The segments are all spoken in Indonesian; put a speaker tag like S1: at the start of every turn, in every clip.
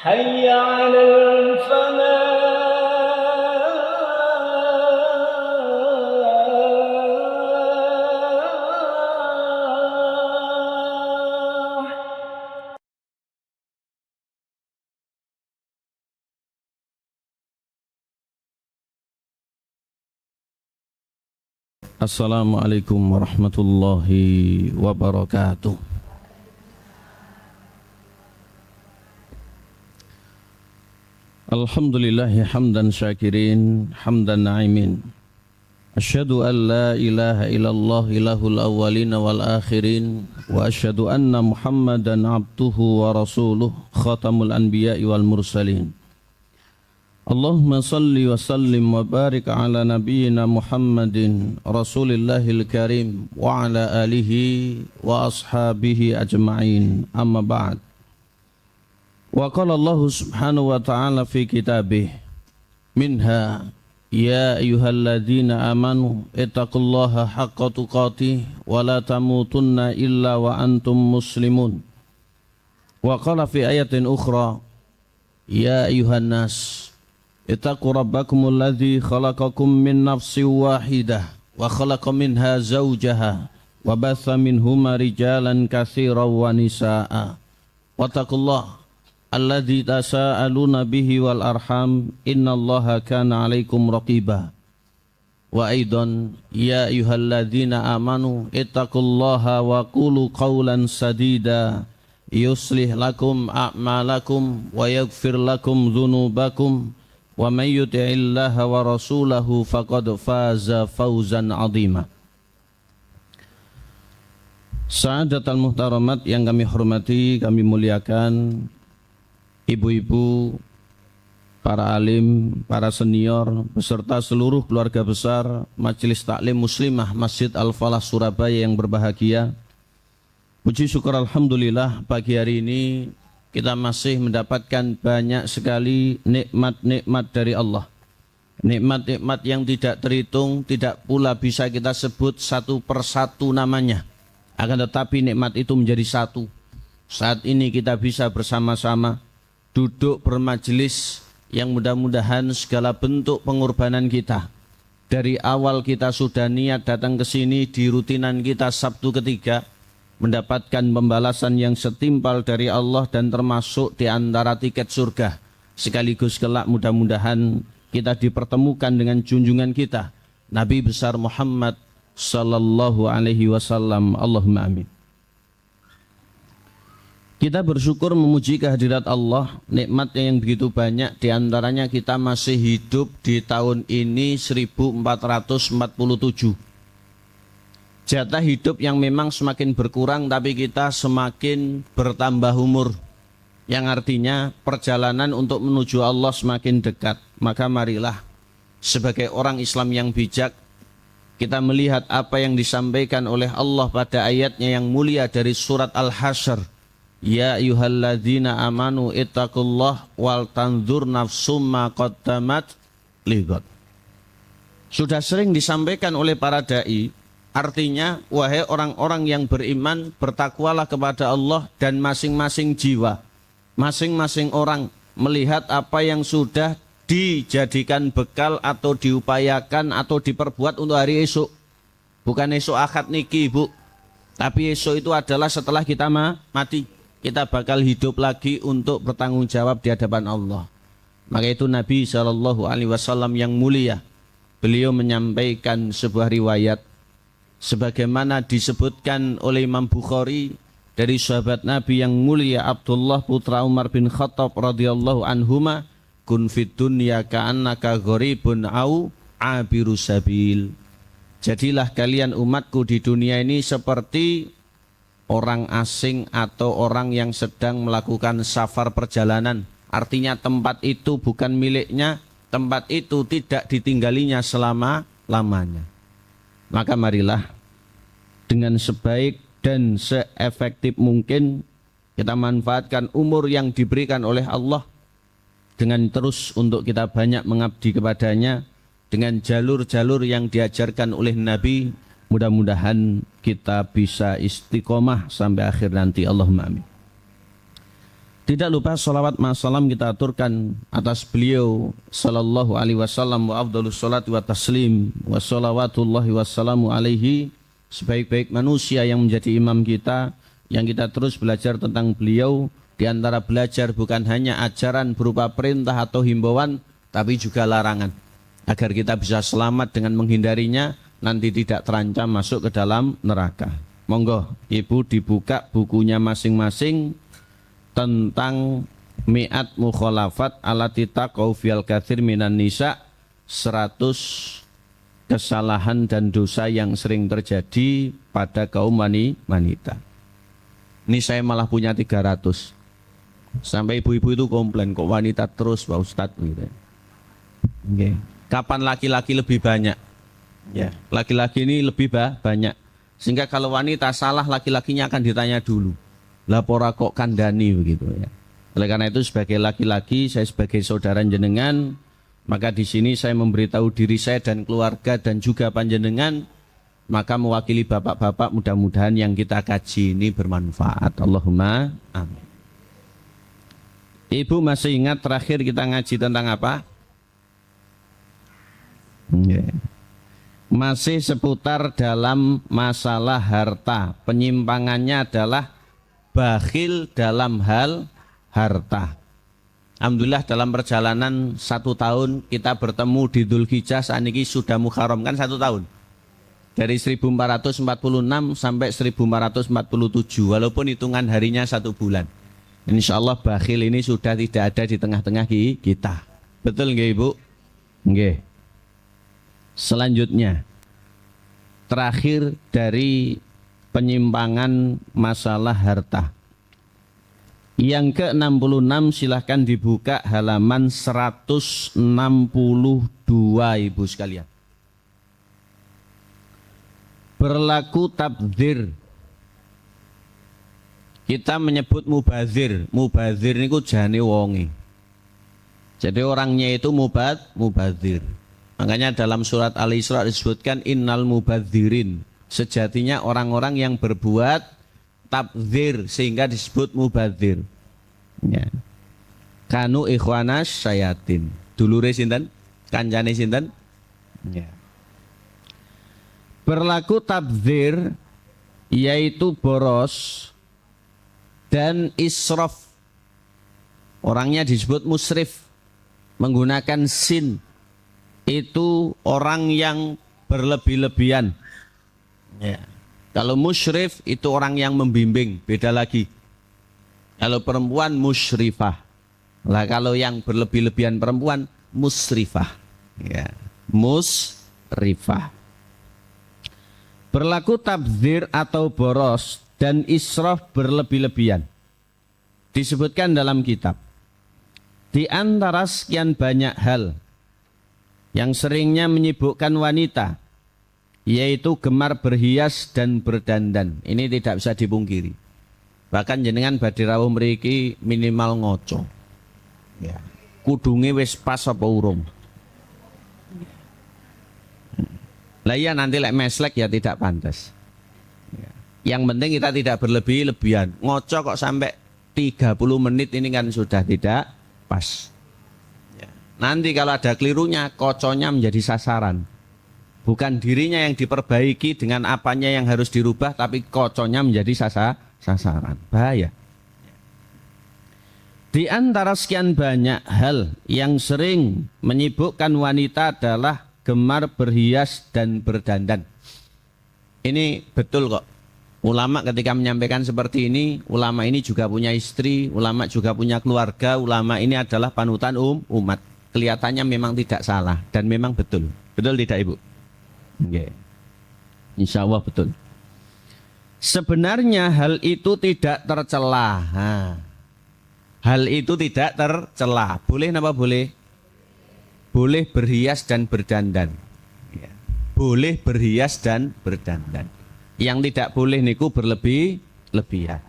S1: حي على الفلاح.
S2: Assalamualaikum warahmatullahi wabarakatuh. Alhamdulillahi hamdan syakirin, hamdan na'imin. Asyhadu an la ilaha illallah ilahul awwalin wal akhirin, wa asyhadu anna Muhammadan abduhu wa rasuluh khatamul anbiya'i wal mursalin. Allahumma salli wa sallim wa barik ala nabiyyina Muhammadin rasulillahil karim wa ala alihi wa ashabihi ajma'in, amma ba'd. Wa qala Allah subhanahu wa ta'ala fi kitabih minha ya ayyuhalladzina amanu ittaqullaha haqqa tuqatih wa la tamutunna illa wa antum muslimun. Wa qala fi ayatin ukhra ya ayyuhan nas ittaqu rabbakumul ladzi khalaqakum min nafsin wahidah wa khalaqa minha zawjaha wa batha minhuma rijalan katsiran wa nisaa'a wattaqullaha alladzi tasaaluna bihi wal arham innallaha kana 'alaikum raqiba. Wa aidan ya ayyuhalladzina amanu ittaqullaha wa qulu qawlan sadida yuslih lakum a'malakum wa yaghfir lakum dzunubakum wa may yuti'illaha wa rasulahu faqad faza fawzan 'azima. Sa'adatul muhtaramat yang kami hormati, kami muliakan, ibu-ibu, para alim, para senior, beserta seluruh keluarga besar Majelis Taklim Muslimah Masjid Al-Falah Surabaya yang berbahagia. Puji syukur alhamdulillah, pagi hari ini kita masih mendapatkan banyak sekali nikmat-nikmat dari Allah. Nikmat-nikmat yang tidak terhitung, tidak pula bisa kita sebut satu persatu namanya. Akan tetapi nikmat itu menjadi satu. Saat ini kita bisa bersama-sama duduk bermajelis yang mudah-mudahan segala bentuk pengorbanan kita. Dari awal kita sudah niat datang ke sini di rutinan kita Sabtu ketiga, mendapatkan pembalasan yang setimpal dari Allah dan termasuk di antara tiket surga. Sekaligus kelak mudah-mudahan kita dipertemukan dengan junjungan kita Nabi besar Muhammad sallallahu alaihi wasallam. Allahumma amin. Kita bersyukur memuji kehadirat Allah, nikmatnya yang begitu banyak, di antaranya kita masih hidup di tahun ini 1447. Jatah hidup yang memang semakin berkurang, tapi kita semakin bertambah umur, yang artinya perjalanan untuk menuju Allah semakin dekat. Maka marilah sebagai orang Islam yang bijak, kita melihat apa yang disampaikan oleh Allah pada ayatnya yang mulia dari surat Al-Hasyr. Ya ayyuhalladzina amanu ittaqullah wal tanzur nafsum ma qaddamat lighad. Sudah sering disampaikan oleh para dai, artinya wahai orang-orang yang beriman, bertakwalah kepada Allah, dan masing-masing jiwa, masing-masing orang melihat apa yang sudah dijadikan bekal atau diupayakan atau diperbuat untuk hari esok. Bukan esok akad niki, Bu, tapi esok itu adalah setelah kita mati. Kita bakal hidup lagi untuk bertanggung jawab di hadapan Allah. Maka itu Nabi SAW yang mulia, beliau menyampaikan sebuah riwayat sebagaimana disebutkan oleh Imam Bukhari dari sahabat Nabi yang mulia Abdullah putra Umar bin Khattab radhiyallahu anhuma, kun fid dunya ka'annaka gharibun au abiru sabil. Jadilah kalian umatku di dunia ini seperti orang asing atau orang yang sedang melakukan safar perjalanan. Artinya tempat itu bukan miliknya, tempat itu tidak ditinggalinya selama-lamanya. Maka marilah dengan sebaik dan seefektif mungkin kita manfaatkan umur yang diberikan oleh Allah dengan terus untuk kita banyak mengabdi kepadanya dengan jalur-jalur yang diajarkan oleh Nabi. Mudah-mudahan kita bisa istiqomah sampai akhir nanti. Allahumma amin. Tidak lupa salawat salam kita aturkan atas beliau sallallahu alaihi wasallam wa afdhalus salati wa taslim wa salawatullahi wassalamu alaihi, sebaik-baik manusia yang menjadi imam kita, yang kita terus belajar tentang beliau. Di antara belajar bukan hanya ajaran berupa perintah atau himbauan, tapi juga larangan, agar kita bisa selamat dengan menghindarinya, nanti tidak terancam masuk ke dalam neraka. Monggo ibu dibuka bukunya masing-masing tentang mi'at mukhalafat alati taqau fil katsir minan nisa, 100 kesalahan dan dosa yang sering terjadi pada kaum wanita. Ini saya malah punya 300. Sampai ibu-ibu itu komplain, kok wanita terus Pak Ustadz gitu. Okay. Kapan laki-laki lebih banyak? Ya, laki-laki ini lebih banyak. Sehingga kalau wanita salah, laki-lakinya akan ditanya dulu. Lapora kok kandani begitu ya. Oleh karena itu sebagai laki-laki, saya sebagai saudara jenengan, maka di sini saya memberitahu diri saya dan keluarga dan juga panjenengan, maka mewakili bapak-bapak, mudah-mudahan yang kita kaji ini bermanfaat. Allahumma amin. Ibu masih ingat terakhir kita ngaji tentang apa? Masih seputar dalam masalah harta. Penyimpangannya adalah bakhil dalam hal harta. Alhamdulillah dalam perjalanan 1 tahun kita bertemu di Dzulhijjah, saat ini sudah Muharram, kan 1 tahun. Dari 1446 sampai 1447, walaupun hitungan harinya 1 bulan. Insya Allah bakhil ini sudah tidak ada di tengah-tengah kita. Betul nggih Ibu? Nggih. Selanjutnya, terakhir dari penyimpangan masalah harta. Yang ke-66 silahkan dibuka halaman 162 Ibu sekalian. Berlaku tabdzir. Kita menyebut mubazir. Mubazir niku jane wonge. Jadi orangnya itu mubazir. Makanya dalam surat Al-Isra disebutkan innal mubadzirin. Sejatinya orang-orang yang berbuat tabdzir sehingga disebut mubadzir. Ya. Kanu ikhwanas syayatin. Dulure sinten? Kancane sinten? Ya. Berlaku tabdzir yaitu boros dan israf. Orangnya disebut musrif menggunakan sin. Itu orang yang berlebih-lebihan. Ya. Kalau musyrif itu orang yang membimbing, beda lagi. Kalau perempuan musyrifah. Lah kalau yang berlebih-lebihan perempuan musrifah. Ya. Musrifah. Berlaku tabdzir atau boros dan israf berlebih-lebihan. Disebutkan dalam kitab. Di antara sekian banyak hal yang seringnya menyibukkan wanita, yaitu gemar berhias dan berdandan. Ini tidak bisa dipungkiri. Bahkan jenengan badhe rawuh mriki minimal ngoco. Ya. Kudunge wis pas apa urung. Lah iya nanti lek meslek ya tidak pantas. Ya. Yang penting kita tidak berlebih-lebihan. Ngoco kok sampai 30 menit ini kan sudah tidak pas. Ya. Nanti kalau ada kelirunya, koconya menjadi sasaran. Bukan dirinya yang diperbaiki dengan apanya yang harus dirubah, tapi koconya menjadi sasaran. Bahaya. Di antara sekian banyak hal yang sering menyibukkan wanita adalah gemar berhias dan berdandan. Ini betul kok. Ulama ketika menyampaikan seperti ini, ulama ini juga punya istri, ulama juga punya keluarga, ulama ini adalah panutan umat. Kelihatannya memang tidak salah dan memang betul. Betul tidak Ibu? Okay. Insya Allah betul. Sebenarnya hal itu tidak tercela. Hal itu tidak tercela. Boleh apa boleh? Boleh berhias dan berdandan. Boleh berhias dan berdandan. Yang tidak boleh niku berlebih-lebihan.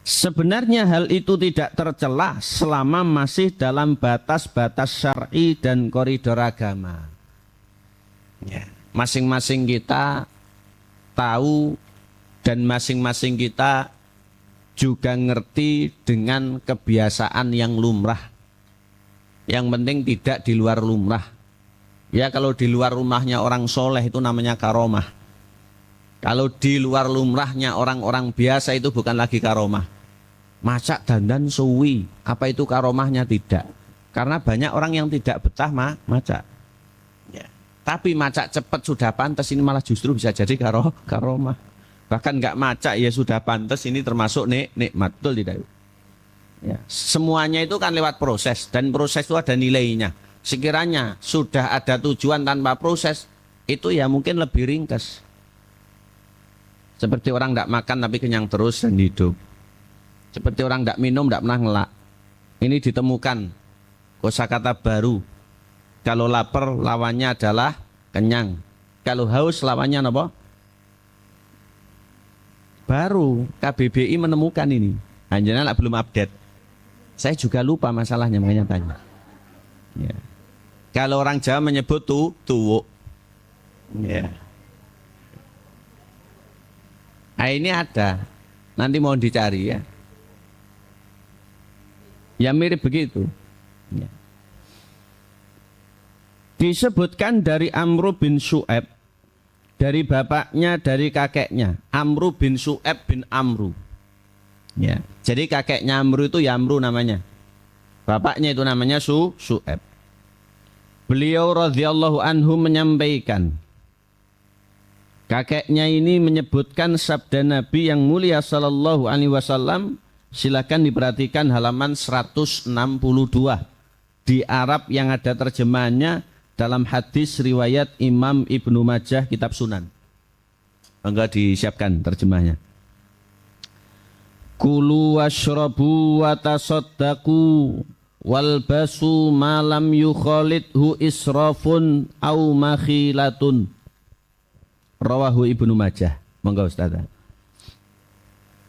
S2: Sebenarnya hal itu tidak tercela selama masih dalam batas-batas syar'i dan koridor agama. Ya. Masing-masing kita tahu dan masing-masing kita juga ngerti dengan kebiasaan yang lumrah. Yang penting tidak di luar lumrah. Ya kalau di luar rumahnya orang soleh itu namanya karomah. Kalau di luar lumrahnya orang-orang biasa itu bukan lagi karomah. Macak dandan suwi, apa itu karomahnya? Tidak. Karena banyak orang yang tidak betah macak. Ya. Tapi macak cepat sudah pantas, ini malah justru bisa jadi karomah. Bahkan nggak macak ya sudah pantas, ini termasuk nikmat. Betul tidak? Ya. Semuanya itu kan lewat proses, dan proses itu ada nilainya. Sekiranya sudah ada tujuan tanpa proses, itu ya mungkin lebih ringkas. Seperti orang tidak makan tapi kenyang terus dan hidup. Seperti orang tidak minum tidak pernah ngelak. Ini ditemukan kosakata baru. Kalau lapar lawannya adalah kenyang. Kalau haus lawannya apa? Baru KBBI menemukan ini. Hanya belum update. Saya juga lupa masalahnya makanya tanya. Ya. Kalau orang Jawa menyebut tuwuk. Ya. Nah, ini ada. Nanti mau dicari ya. Ya mirip begitu. Ya. Disebutkan dari Amru bin Syu'aib, dari bapaknya, dari kakeknya. Amru bin Syu'aib bin Amru. Ya. Jadi kakeknya Amru itu ya Amru namanya. Bapaknya itu namanya Syu'aib. Beliau radhiyallahu anhu menyampaikan, kakeknya ini menyebutkan sabda Nabi yang mulia sallallahu alaihi wasallam. Silakan diperhatikan halaman 162 di Arab yang ada terjemahannya dalam hadis riwayat Imam Ibnu Majah kitab Sunan. Enggak disiapkan terjemahnya. Kulu washrabu wa tasaddaqu walbasu malam yukhalidhu israfun au makhilatun. Rawahu Ibnu Majah. Monggo Ustaz.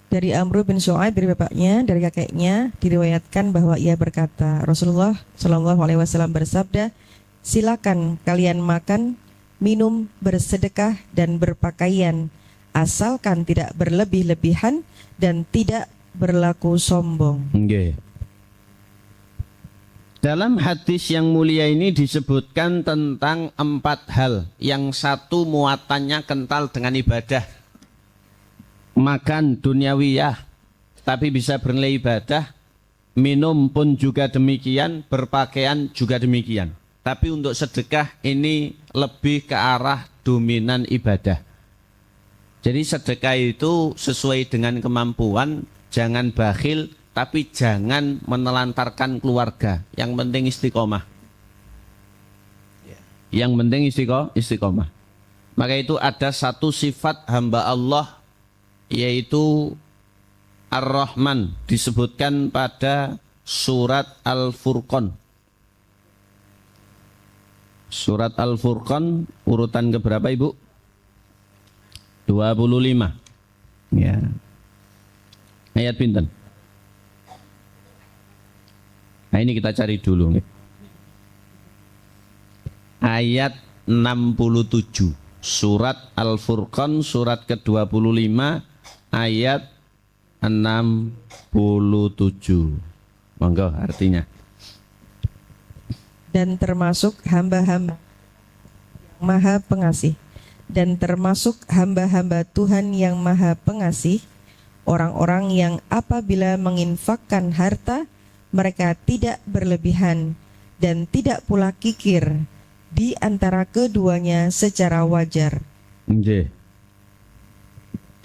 S3: Dari Amru bin Syu'aib, dari bapaknya, dari kakeknya, diriwayatkan bahwa ia berkata, Rasulullah Shallallahu Alaihi Wasallam bersabda, silakan kalian makan, minum, bersedekah dan berpakaian, asalkan tidak berlebih-lebihan dan tidak berlaku sombong.
S2: Okay. Dalam hadis yang mulia ini disebutkan tentang 4 hal. Yang satu muatannya kental dengan ibadah. Makan duniawiyah, tapi bisa bernilai ibadah. Minum pun juga demikian, berpakaian juga demikian. Tapi untuk sedekah ini lebih ke arah dominan ibadah. Jadi sedekah itu sesuai dengan kemampuan, jangan bakhil, tapi jangan menelantarkan keluarga. Yang penting istiqomah. Yang penting istiqomah. Maka itu ada satu sifat hamba Allah, yaitu Ar-Rahman, disebutkan pada surat Al-Furqan. Surat Al-Furqan urutan keberapa Ibu? 25. Ya. Ayat pinten? Nah ini kita cari dulu. Ayat 67. Surat Al-Furqan surat ke-25 ayat 67. Monggo artinya.
S3: Dan termasuk hamba-hamba yang maha pengasih. Dan termasuk hamba-hamba Tuhan yang maha pengasih, orang-orang yang apabila menginfakkan harta, mereka tidak berlebihan dan tidak pula kikir di antara keduanya secara wajar.
S2: Nggih.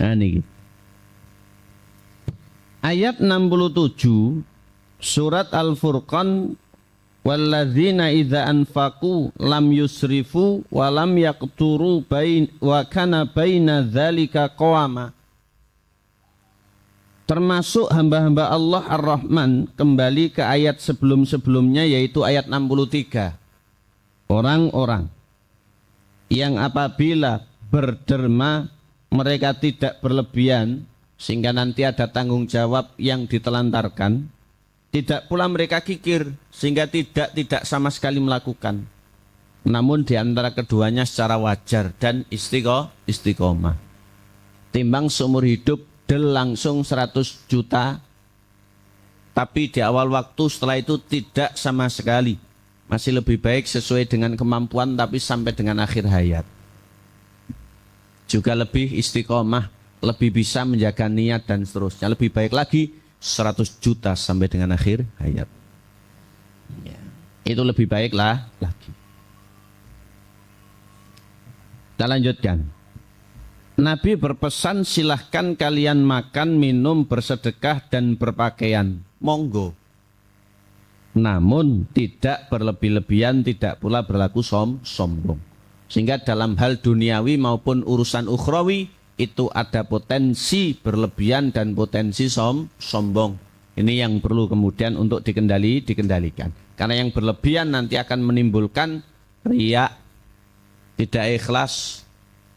S2: Nah niki. Ayat 67 surat Al-Furqan, walladzina idza anfaqu lam yusrifu wa lam yaqturu wa kana baina dzalika qawama. Termasuk hamba-hamba Allah Ar-Rahman, kembali ke ayat sebelum-sebelumnya yaitu ayat 63. Orang-orang yang apabila berderma mereka tidak berlebihan sehingga nanti ada tanggung jawab yang ditelantarkan, tidak pula mereka kikir sehingga tidak sama sekali melakukan, namun di antara keduanya secara wajar dan istiqomah. Timbang seumur hidup del langsung 100 juta, tapi di awal waktu setelah itu tidak sama sekali. Masih lebih baik sesuai dengan kemampuan tapi sampai dengan akhir hayat. Juga lebih istiqomah, lebih bisa menjaga niat dan seterusnya. Lebih baik lagi 100 juta sampai dengan akhir hayat. Ya, itu lebih baik lah lagi. Kita lanjutkan. Nabi berpesan, silahkan kalian makan, minum, bersedekah dan berpakaian. Monggo. Namun tidak berlebih-lebihan, tidak pula berlaku sombong. Sehingga dalam hal duniawi maupun urusan ukhrawi itu ada potensi berlebihan dan potensi sombong. Ini yang perlu kemudian untuk dikendalikan. Karena yang berlebihan nanti akan menimbulkan riya, tidak ikhlas,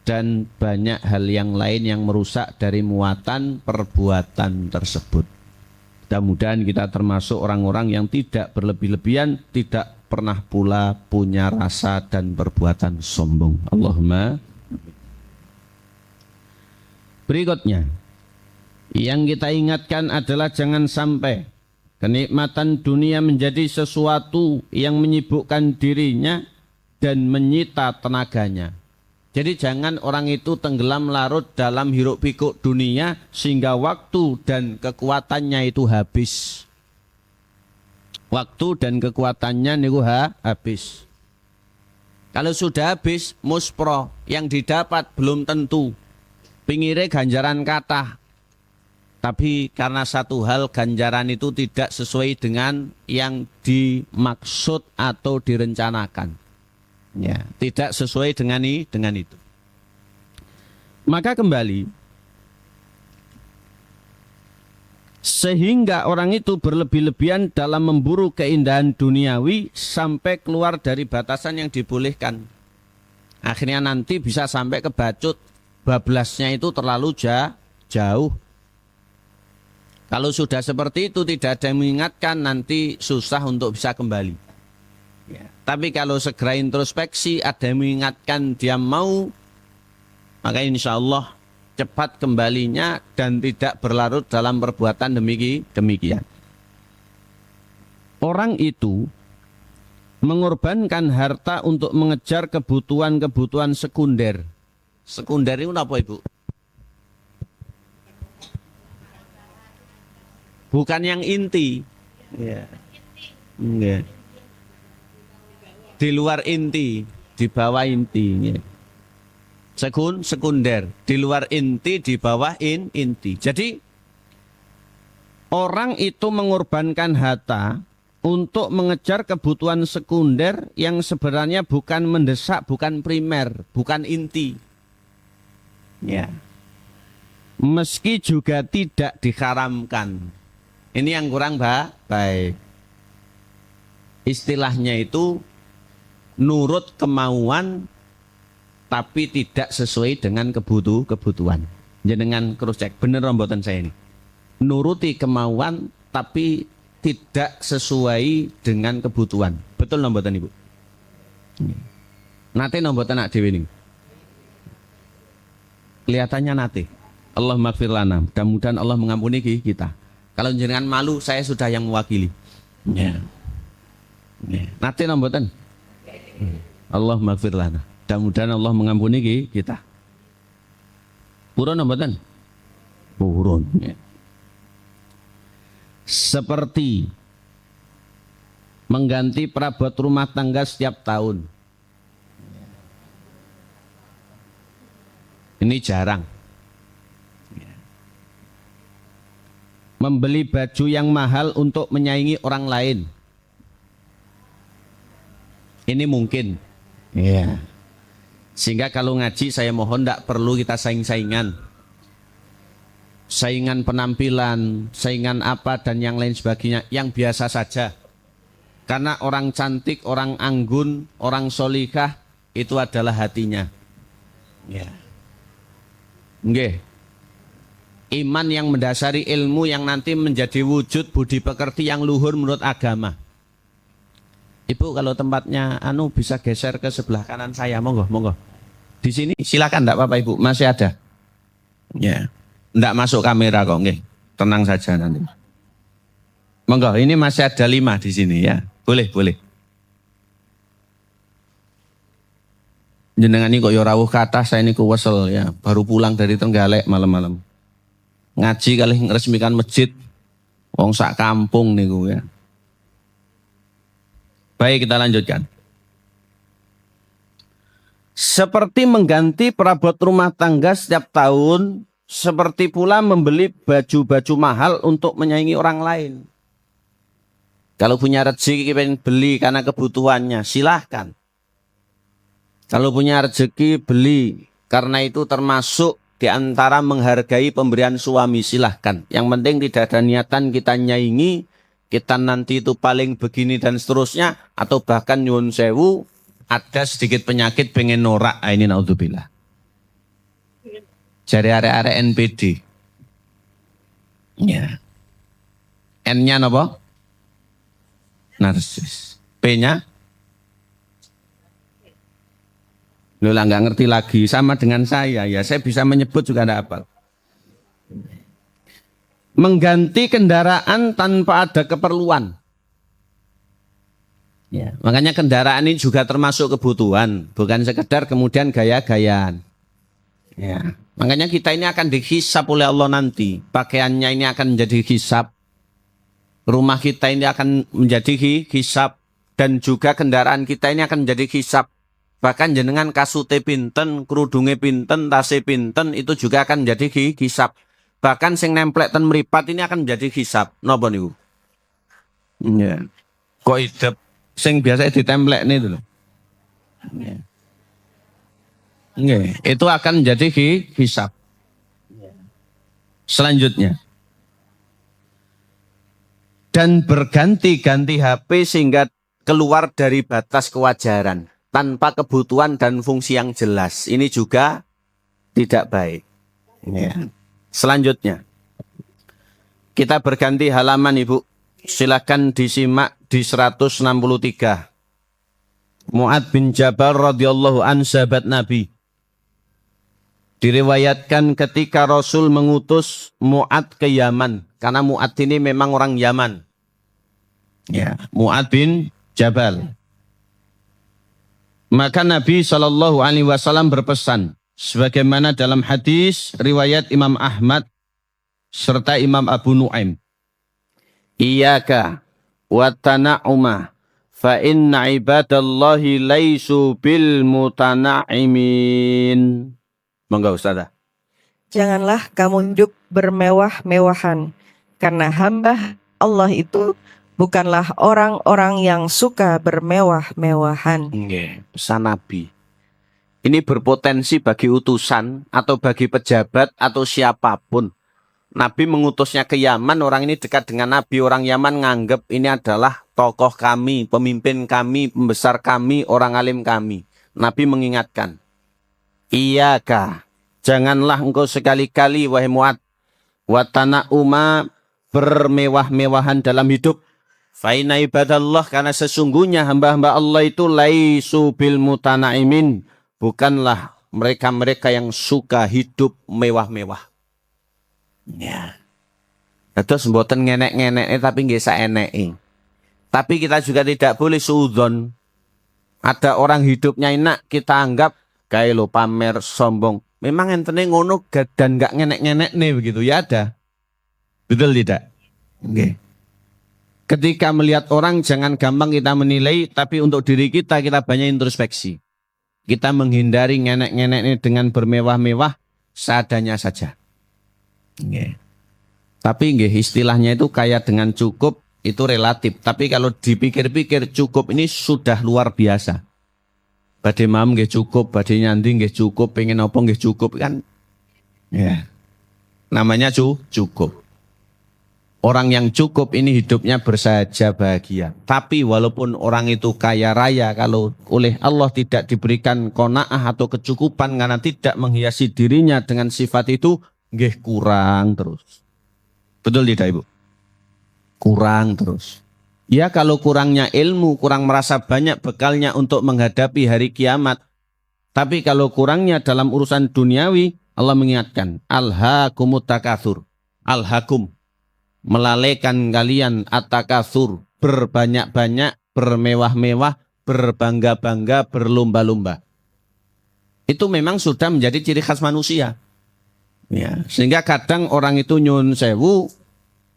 S2: dan banyak hal yang lain yang merusak dari muatan perbuatan tersebut. Mudah-mudahan kita termasuk orang-orang yang tidak berlebih-lebihan, tidak pernah pula punya rasa dan perbuatan sombong. Allahumma. Berikutnya, yang kita ingatkan adalah jangan sampai kenikmatan dunia menjadi sesuatu yang menyibukkan dirinya dan menyita tenaganya. Jadi jangan orang itu tenggelam larut dalam hiruk pikuk dunia sehingga waktu dan kekuatannya itu habis. Waktu dan kekuatannya itu habis. Kalau sudah habis, muspro yang didapat belum tentu. Pingire ganjaran kathah. Tapi karena satu hal, ganjaran itu tidak sesuai dengan yang dimaksud atau direncanakan. Ya, tidak sesuai dengan itu. Maka kembali, sehingga orang itu berlebih-lebihan dalam memburu keindahan duniawi sampai keluar dari batasan yang dibolehkan. Akhirnya nanti bisa sampai kebacut, bablasnya itu terlalu jauh. Kalau sudah seperti itu tidak ada yang mengingatkan, nanti susah untuk bisa kembali. Ya. Tapi kalau segera introspeksi, ada yang mengingatkan dia mau, maka insya Allah cepat kembalinya dan tidak berlarut dalam perbuatan demikian. Orang itu mengorbankan harta untuk mengejar kebutuhan-kebutuhan sekunder. Sekunder itu apa, Ibu? Bukan yang inti. Ya. Enggak. Di luar inti, di bawah inti. Ya. Sekunder, di luar inti, di bawah inti. Jadi orang itu mengorbankan harta untuk mengejar kebutuhan sekunder yang sebenarnya bukan mendesak, bukan primer, bukan inti. Ya. Meski juga tidak diharamkan. Ini yang kurang baik. Istilahnya itu nurut kemauan tapi tidak sesuai dengan kebutuhan. Jenengan cross check, bener mboten saya ini. Nuruti kemauan tapi tidak sesuai dengan kebutuhan. Betul mboten Ibu? Nate mboten nak dhewe niku. Kelihatannya nate. Allah maghfir lana. Mudah-mudahan Allah mengampuni kita. Kalau jenengan malu, saya sudah yang mewakili. Ya. Nate mboten? Allah maghfir lana. Mudah-mudahan Allah mengampuni kita. Purun mboten? Purun. Ya. Seperti mengganti perabot rumah tangga setiap tahun. Ini jarang. Membeli baju yang mahal untuk menyaingi orang lain. Ini mungkin. Ya. Sehingga kalau ngaji saya mohon tidak perlu kita saing-saingan. Saingan penampilan, saingan apa dan yang lain sebagainya, yang biasa saja. Karena orang cantik, orang anggun, orang solikah itu adalah hatinya. Ya. Nggih. Iman yang mendasari ilmu yang nanti menjadi wujud budi pekerti yang luhur menurut agama. Ibu kalau tempatnya bisa geser ke sebelah kanan saya, monggo. Di sini silakan enggak apa-apa Ibu, masih ada. Ya. Ndak masuk kamera kok, nggih. Tenang saja nanti. Monggo, ini masih ada 5 di sini ya. Boleh, boleh. Jenengan ini kok ya rawuh kata saya ini kuwesel ya. Baru pulang dari Trenggalek malam-malam. Ngaji kali ngeresmikan masjid. Wong sak kampung niku ya. Baik, kita lanjutkan. Seperti mengganti perabot rumah tangga setiap tahun, seperti pula membeli baju-baju mahal untuk menyaingi orang lain. Kalau punya rezeki pengen beli karena kebutuhannya, silahkan. Kalau punya rezeki beli, karena itu termasuk di antara menghargai pemberian suami, silahkan. Yang penting tidak ada niatan kita nyaingi, kita nanti itu paling begini dan seterusnya, atau bahkan nyuwun sewu, ada sedikit penyakit pengen norak, ini naudzubillah. Jari arek-arek NPD. Ya. N-nya apa? Narsis. P-nya? Lola nggak ngerti lagi, sama dengan saya. Ya, saya bisa menyebut juga tidak apa. Mengganti kendaraan tanpa ada keperluan. Ya, makanya kendaraan ini juga termasuk kebutuhan, bukan sekedar kemudian gaya-gayaan. Ya, makanya kita ini akan dihisap oleh Allah nanti. Pakaiannya ini akan menjadi hisap. Rumah kita ini akan menjadi hisap. Dan juga kendaraan kita ini akan menjadi hisap. Bahkan jenengan kasute pinten, kerudunge pinten, tase pinten, itu juga akan menjadi hisap. Bahkan sing nemplek ten mripat ini akan menjadi hisap. Napa niku? Ya. Kok idep sing biasa ditemplek nih dulu. Ya. Nggih, itu akan menjadi hisap. Selanjutnya. Dan berganti-ganti HP sehingga keluar dari batas kewajaran. Tanpa kebutuhan dan fungsi yang jelas. Ini juga tidak baik. Ya. Selanjutnya. Kita berganti halaman Ibu. Silakan disimak di 163. Mu'ad bin Jabal radhiyallahu an sahabat Nabi. Diriwayatkan ketika Rasul mengutus Mu'ad ke Yaman. Karena Mu'ad ini memang orang Yaman. Ya, Mu'ad bin Jabal. Maka Nabi SAW berpesan. Sebagaimana dalam hadis riwayat Imam Ahmad serta Imam Abu Nu'aim. Iyaka wa tana'uma fa inna ibadallahi laisu bil mutana'imin. Monggo Ustazah.
S3: Janganlah kamu hidup bermewah-mewahan, karena hamba Allah itu bukanlah orang-orang yang suka bermewah-mewahan.
S2: Nggih, pesan Nabi. Ini berpotensi bagi utusan atau bagi pejabat atau siapapun. Nabi mengutusnya ke Yaman, orang ini dekat dengan Nabi. Orang Yaman nganggep ini adalah tokoh kami, pemimpin kami, pembesar kami, orang alim kami. Nabi mengingatkan, Iyaka, janganlah engkau sekali-kali wahai Mu'ad, watana uma bermewah-mewahan dalam hidup. Faina ibadallah, karena sesungguhnya hamba-hamba Allah itu laisu bil mutanaimin, bukanlah mereka-mereka yang suka hidup mewah-mewah. Ya. Terus mboten ngenek-ngenek tapi nggih saeneke. Tapi kita juga tidak boleh suudzon. Ada orang hidupnya enak, kita anggap kayak lo pamer sombong. Memang entene ngono dan nggak ngenek-ngenek nih begitu ya ada. Betul tidak? Oke. Ketika melihat orang jangan gampang kita menilai, tapi untuk diri kita banyak introspeksi. Kita menghindari ngenek-ngenek ini dengan bermewah-mewah seadanya saja. Okay. Tapi istilahnya itu kaya dengan cukup itu relatif. Tapi kalau dipikir-pikir cukup ini sudah luar biasa. Badhe mam nggih cukup, badhe nyandi nggih cukup, pengen apa nggih cukup kan. Ya. Namanya cukup. Orang yang cukup ini hidupnya bersahaja bahagia. Tapi walaupun orang itu kaya raya, kalau oleh Allah tidak diberikan qanaah atau kecukupan karena tidak menghiasi dirinya dengan sifat itu, nggih kurang terus. Betul tidak Ibu? Kurang terus. Ya kalau kurangnya ilmu, kurang merasa banyak bekalnya untuk menghadapi hari kiamat. Tapi kalau kurangnya dalam urusan duniawi, Allah mengingatkan, alhaakumut takatsur. Alhaakum, melalaikan kalian at-takatsur, berbanyak-banyak, bermewah-mewah, berbangga-bangga, berlomba-lomba. Itu memang sudah menjadi ciri khas manusia. Ya, sehingga kadang orang itu nyun sewu,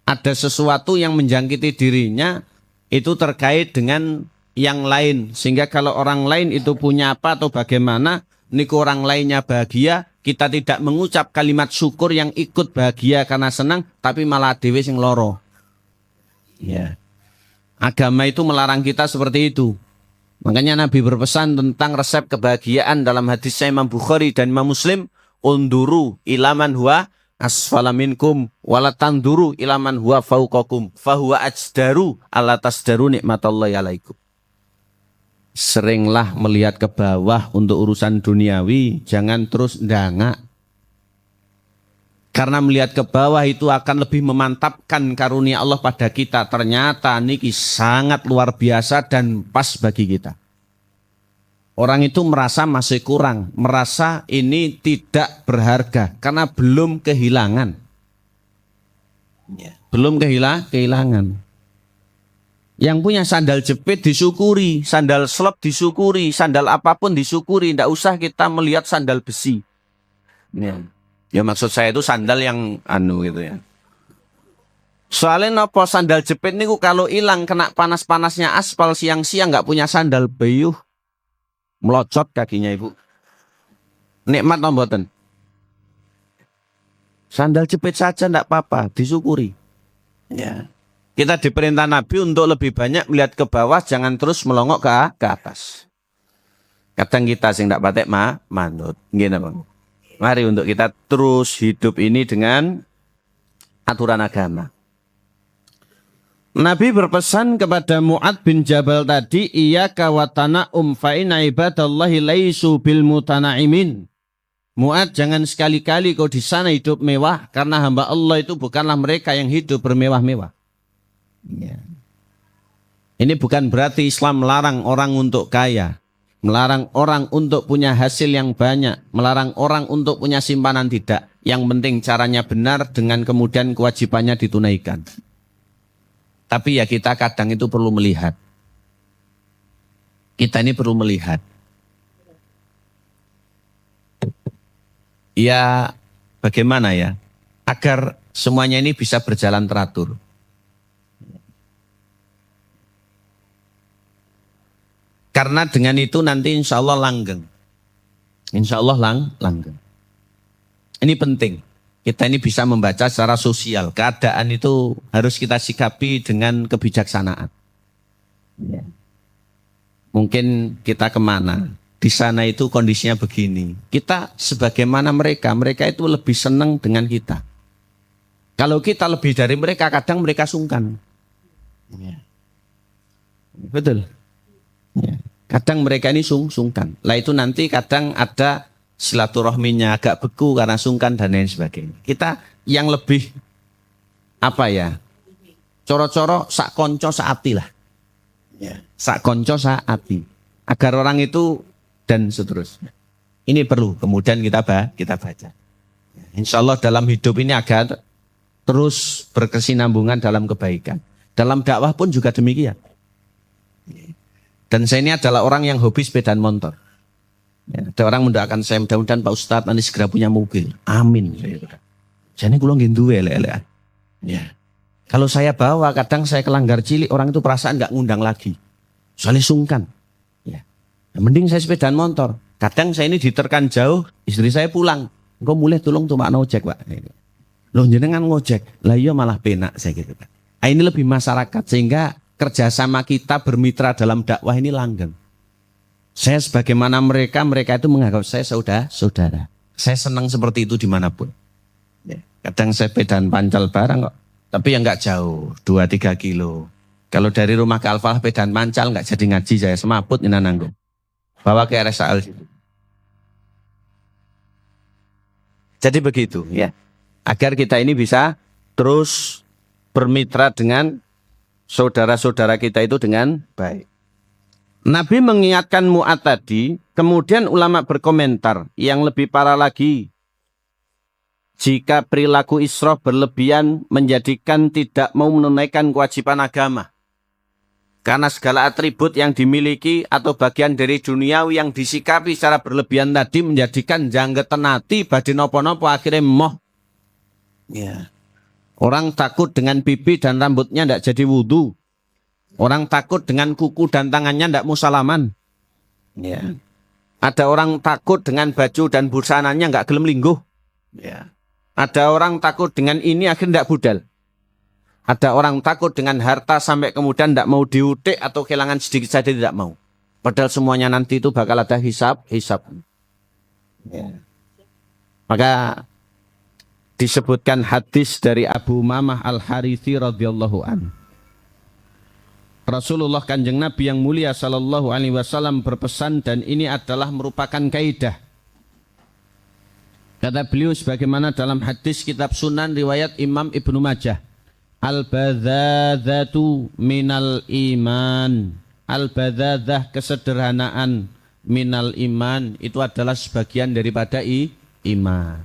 S2: ada sesuatu yang menjangkiti dirinya, itu terkait dengan yang lain. Sehingga kalau orang lain itu punya apa atau bagaimana, niku orang lainnya bahagia, kita tidak mengucap kalimat syukur yang ikut bahagia karena senang, tapi malah dhewe sing loro. Ya. Agama itu melarang kita seperti itu. Makanya Nabi berpesan tentang resep kebahagiaan dalam hadis Imam Bukhari dan Imam Muslim, unduru ilaman huwa asfala minkum walatanduru ilaman huwa fauqakum fahuwa ajdaru ala tasdaru nikmatallahi alaikum. Seringlah melihat ke bawah untuk urusan duniawi, jangan terus ndangak. Karena melihat ke bawah itu akan lebih memantapkan karunia Allah pada kita. Ternyata niki sangat luar biasa dan pas bagi kita. Orang itu merasa masih kurang, merasa ini tidak berharga karena belum kehilangan. Belum kehilangan. Yang punya sandal jepit disyukuri, sandal slop disyukuri, sandal apapun disyukuri. Tidak usah kita melihat sandal besi. Ya maksud saya itu sandal yang gitu ya. Soalnya nopo sandal jepit niku kalau hilang kena panas-panasnya aspal siang-siang nggak punya sandal beyuh, melocot kakinya ibu. Nikmat no mboten? Sandal jepit saja ndak apa-apa, disyukuri. Ya. Kita diperintah Nabi untuk lebih banyak melihat ke bawah, jangan terus melongok ke atas. Kadang kita sing ndak patek manut, nggih Bang. Mari untuk kita terus hidup ini dengan aturan agama. Nabi berpesan kepada Mu'ad bin Jabal tadi, iyyaka wa tana'um fa inna ibadallahi laisu bil mutanaimin. Mu'ad, jangan sekali-kali kau di sana hidup mewah, karena hamba Allah itu bukanlah mereka yang hidup bermewah-mewah. Ya. Ini bukan berarti Islam melarang orang untuk kaya, melarang orang untuk punya hasil yang banyak, melarang orang untuk punya simpanan, tidak. Yang penting caranya benar dengan kemudian kewajibannya ditunaikan. Tapi ya kita kadang itu perlu melihat. Kita ini perlu melihat. Ya bagaimana ya, agar semuanya ini bisa berjalan teratur. Karena dengan itu nanti insya Allah langgeng. Insya Allah langgeng. Ini penting. Kita ini bisa membaca secara sosial. Keadaan itu harus kita sikapi dengan kebijaksanaan. Ya. Mungkin kita kemana? Di sana itu kondisinya begini. Kita sebagaimana mereka itu lebih senang dengan kita. Kalau kita lebih dari mereka, kadang mereka sungkan. Ya. Betul. Ya. Kadang mereka ini sungkan. Lah itu nanti kadang ada silaturahminya agak beku karena sungkan dan lain sebagainya. Kita yang lebih apa ya? Coro-coro sak konco saati lah. Ya. Sak konco saati. Agar orang itu dan seterusnya. Ini perlu kemudian kita baca. Insya Allah dalam hidup ini agar terus berkesinambungan dalam kebaikan. Dalam dakwah pun juga demikian. Dan saya ini adalah orang yang hobi sepedaan motor. Ya, ada orang mendoakan saya, mudah-mudahan Pak Ustadz nanti segera punya mobil. Amin. Saya ini kulong gindu ya. Kalau saya bawa, kadang saya kelanggar cilik, orang itu perasaan nggak ngundang lagi. Soalnya sungkan. Ya. Nah, mending saya sepedaan motor. Kadang saya ini diterkan jauh, istri saya pulang. Engkau mulai tolong tuh Pak ngojek Pak. Loh jenengan ngojek, lah iya malah penak saya gitu. Nah, ini lebih masyarakat sehingga kerjasama kita bermitra dalam dakwah ini langgeng. Saya sebagaimana mereka itu menganggap saya saudara. Saya senang seperti itu dimanapun. Ya. Kadang saya pedan pancal barang kok, tapi yang nggak jauh, 2-3 kilo. Kalau dari rumah ke Al-Falah pedan pancal nggak jadi ngaji saya semaput ini nanggung. Bawa ke RSAL situ. Jadi begitu ya. Agar kita ini bisa terus bermitra dengan saudara-saudara kita itu dengan baik. Nabi mengingatkan Mu'ad tadi, kemudian ulama berkomentar yang lebih parah lagi. jika perilaku israf berlebihan menjadikan tidak mau menunaikan kewajiban agama. Karena segala atribut yang dimiliki atau bagian dari duniawi yang disikapi secara berlebihan tadi menjadikan janggetan hati badhe napa-napa akhirnya moh. Ya. Orang takut dengan pipi dan rambutnya tidak jadi wudhu. Orang takut dengan kuku dan tangannya tidak mau salaman. Ya. Ada orang takut dengan baju dan busananya nggak gelem lingguh. Ya. Ada orang takut dengan ini akhirnya tidak budal. Ada orang takut dengan harta sampai kemudian tidak mau diutik atau kehilangan sedikit saja tidak mau. Padahal semuanya nanti itu bakal ada hisab. Ya. Maka disebutkan hadis dari Abu Umamah Al-Harithi radhiyallahu an. Rasulullah Kanjeng Nabi yang mulia sallallahu alaihi wasallam berpesan dan ini adalah merupakan kaidah. Kata beliau sebagaimana dalam hadis kitab Sunan riwayat Imam Ibnu Majah. Al-badhadzatu minal iman. Al-badhadzah kesederhanaan minal iman itu adalah sebagian daripada iman.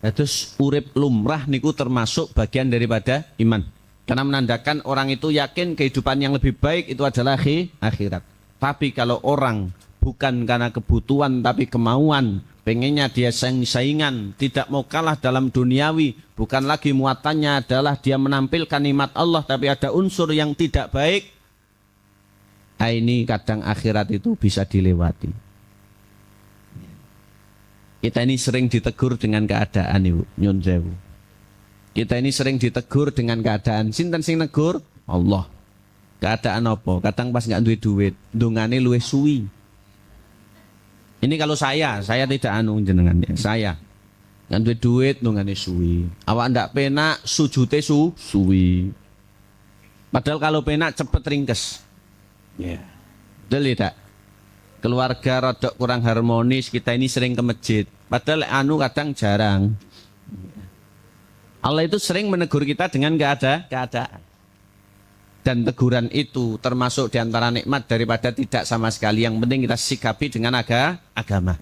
S2: Terus urip lumrah niku termasuk bagian daripada iman. Karena menandakan orang itu yakin kehidupan yang lebih baik itu adalah akhirat. Tapi kalau orang bukan karena kebutuhan tapi kemauan, pengennya dia saingan, tidak mau kalah dalam duniawi, bukan lagi muatannya adalah dia menampilkan nikmat Allah tapi ada unsur yang tidak baik, ini kadang akhirat itu bisa dilewati. Kita ini sering ditegur dengan keadaan Ibu, nyun sewu. Kita ini sering ditegur dengan keadaan. Sinten sing negur? Allah. Keadaan apa? Kadang pas nggak duit, dungane luwih suwi. Ini kalau saya tidak jenengan ya. Saya nggak duit, dungane suwi. Awak ndak penak, sujute suwi. Padahal kalau penak cepet ringkes. Ya. Yeah. Betul tidak? Keluarga rodok kurang harmonis, kita ini sering ke masjid. Padahal kadang jarang. Allah itu sering menegur kita dengan keadaan. Dan teguran itu termasuk diantara nikmat daripada tidak sama sekali. Yang penting kita sikapi dengan agama.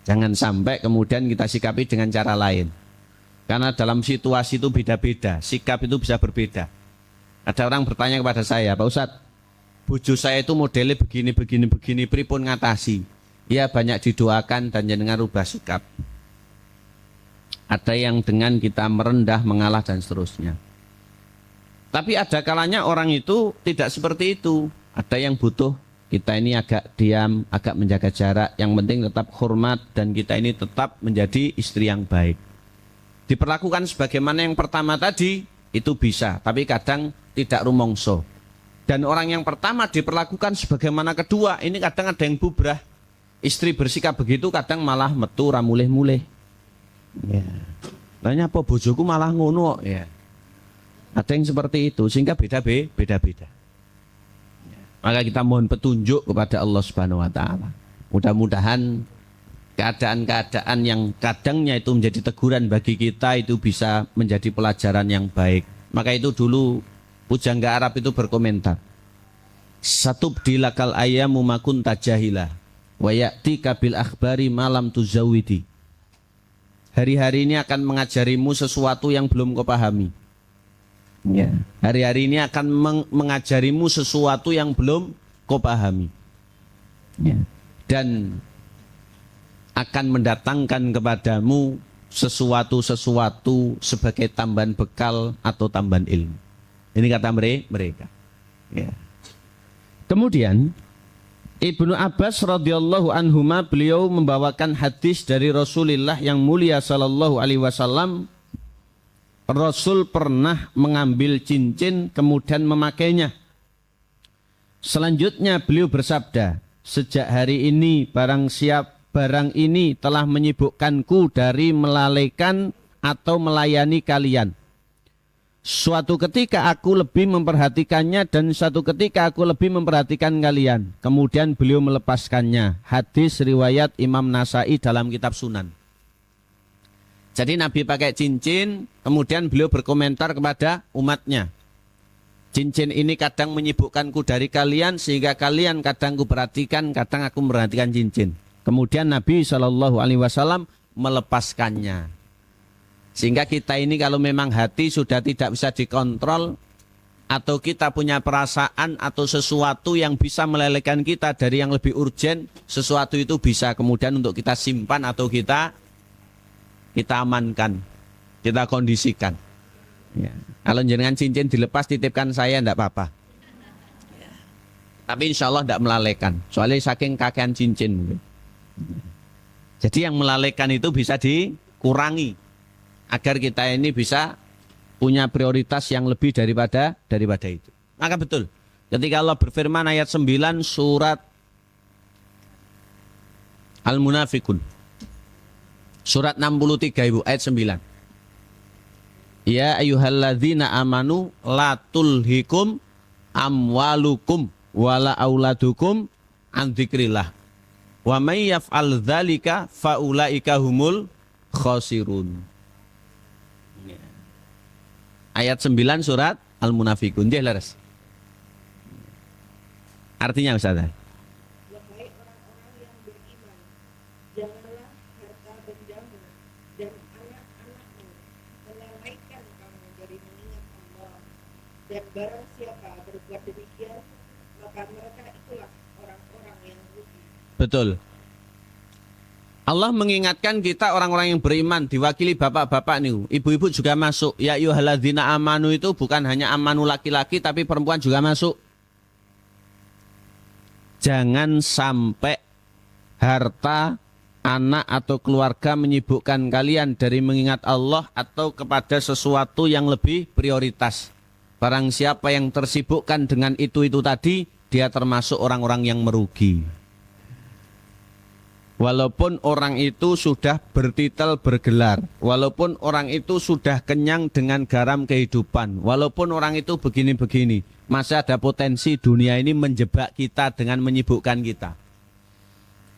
S2: Jangan sampai kemudian kita sikapi dengan cara lain. Karena dalam situasi itu beda-beda. Sikap itu bisa berbeda. Ada orang bertanya kepada saya, Pak Ustadz, bojo saya itu modelnya begini, pripun ngatasi. Ya banyak didoakan dan jenengan rubah sikap. Ada yang dengan kita merendah, mengalah dan seterusnya. Tapi ada kalanya orang itu tidak seperti itu. Ada yang butuh kita ini agak diam, agak menjaga jarak. Yang penting tetap hormat dan kita ini tetap menjadi istri yang baik. Diperlakukan sebagaimana yang pertama tadi, itu bisa. Tapi kadang tidak rumongso. Dan orang yang pertama diperlakukan sebagaimana kedua, ini kadang ada yang bubrah. Istri bersikap begitu kadang malah metu ramulih-mulih. Ya. Tanya apa bojoku malah ngono ya. Ada yang seperti itu sehingga beda-beda. Ya. Maka kita mohon petunjuk kepada Allah Subhanahu wa taala. Mudah-mudahan keadaan-keadaan yang kadangnya itu menjadi teguran bagi kita itu bisa menjadi pelajaran yang baik. Maka itu dulu pujangga Arab itu berkomentar. Satubdilakal ayamu makun tajahilah wa ya'tika bil akhbari malam tuzawidi. Hari-hari ini akan mengajarimu sesuatu yang belum kau pahami. Ya. Hari-hari ini akan mengajarimu sesuatu yang belum kau pahami. Ya. Dan akan mendatangkan kepadamu sesuatu sebagai tambahan bekal atau tambahan ilmu. Ini kata mereka. Ya. Kemudian Ibnu Abbas radhiyallahu anhuma beliau membawakan hadis dari Rasulullah yang mulia sallallahu alaihi wasallam. Rasul pernah mengambil cincin kemudian memakainya. Selanjutnya beliau bersabda, sejak hari ini barang ini telah menyibukkanku dari melalaikan atau melayani kalian. Suatu ketika aku lebih memperhatikannya dan suatu ketika aku lebih memperhatikan kalian. Kemudian beliau melepaskannya. Hadis riwayat Imam Nasai dalam kitab Sunan. Jadi Nabi pakai cincin, kemudian beliau berkomentar kepada umatnya. Cincin ini kadang menyibukkanku dari kalian sehingga kalian kadang ku perhatikan, kadang aku memperhatikan cincin. Kemudian Nabi SAW melepaskannya. Sehingga kita ini kalau memang hati sudah tidak bisa dikontrol, atau kita punya perasaan atau sesuatu yang bisa melelehkan kita dari yang lebih urgen, sesuatu itu bisa kemudian untuk kita simpan atau kita amankan, kita kondisikan. Ya. Kalau jenengan cincin dilepas titipkan saya enggak apa-apa. Tapi insya Allah enggak melalaikan, soalnya saking kakean cincin mungkin. Jadi yang melalaikan itu bisa dikurangi agar kita ini bisa punya prioritas yang lebih daripada itu. Maka betul, ketika Allah berfirman ayat 9 surat Al-Munafikun, surat 63 Ibu, ayat 9. Ya ayyuhalladzina amanu la tulhikum amwalukum wala auladukum an dzikrillah. Wa may yaf'al dzalika faulaika humul khasirun. Ayat 9 surat Al-Munafikun. Dia laras. Artinya Ustaz.
S3: Wahai orang-orang yang beriman, janganlah harta bendamu dan anak-anakmu melalaikan kamu dari mengingat Allah. Dan barang siapa berbuat demikian, maka mereka itulah orang-orang yang rugi.
S2: Betul. Allah mengingatkan kita orang-orang yang beriman, diwakili bapak-bapak nih, ibu-ibu juga masuk. Ya ayyuhalladzina amanu itu bukan hanya amanu laki-laki, tapi perempuan juga masuk. Jangan sampai harta, anak atau keluarga menyibukkan kalian dari mengingat Allah atau kepada sesuatu yang lebih prioritas. Barang siapa yang tersibukkan dengan itu tadi, dia termasuk orang-orang yang merugi. Walaupun orang itu sudah bertitel bergelar, walaupun orang itu sudah kenyang dengan garam kehidupan, walaupun orang itu begini-begini, masih ada potensi dunia ini menjebak kita dengan menyibukkan kita.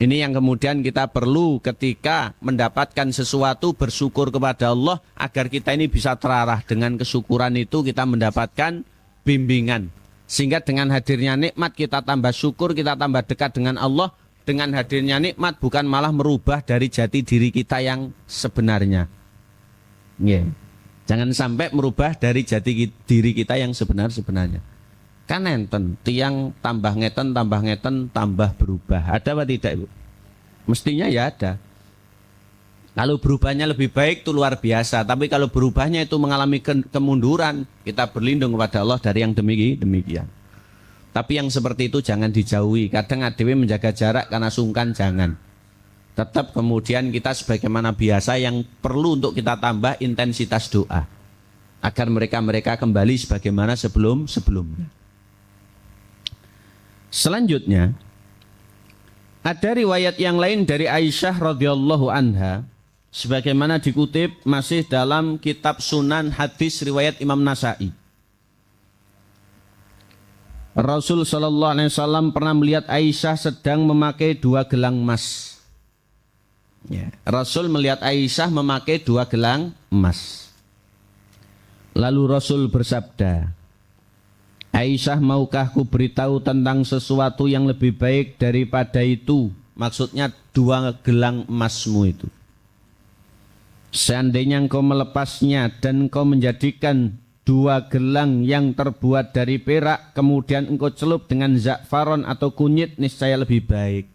S2: Ini yang kemudian kita perlu ketika mendapatkan sesuatu bersyukur kepada Allah agar kita ini bisa terarah. Dengan kesyukuran itu kita mendapatkan bimbingan. Sehingga dengan hadirnya nikmat kita tambah syukur, kita tambah dekat dengan Allah. Dengan hadirnya nikmat bukan malah merubah dari jati diri kita yang sebenarnya. Yeah. Jangan sampai merubah dari jati diri kita yang sebenarnya. Kan enten, tiang tambah ngeten, tambah berubah. Ada apa tidak Ibu? Mestinya ya ada. Kalau berubahnya lebih baik itu luar biasa. Tapi kalau berubahnya itu mengalami kemunduran, kita berlindung kepada Allah dari yang demikian. Tapi yang seperti itu jangan dijauhi. Kadang adewe menjaga jarak karena sungkan, jangan. Tetap kemudian kita sebagaimana biasa yang perlu untuk kita tambah intensitas doa. Agar mereka kembali sebagaimana sebelumnya. Selanjutnya, ada riwayat yang lain dari Aisyah radhiyallahu anha. Sebagaimana dikutip masih dalam kitab Sunan Hadis riwayat Imam Nasa'i. Rasul sallallahu alaihi wasallam pernah melihat Aisyah sedang memakai 2 gelang emas. Ya, Rasul melihat Aisyah memakai 2 gelang emas. Lalu Rasul bersabda, Aisyah, maukah ku beritahu tentang sesuatu yang lebih baik daripada itu? Maksudnya 2 gelang emasmu itu. Seandainya engkau melepasnya dan engkau menjadikan 2 gelang yang terbuat dari perak, kemudian engkau celup dengan za'faron atau kunyit, niscaya lebih baik.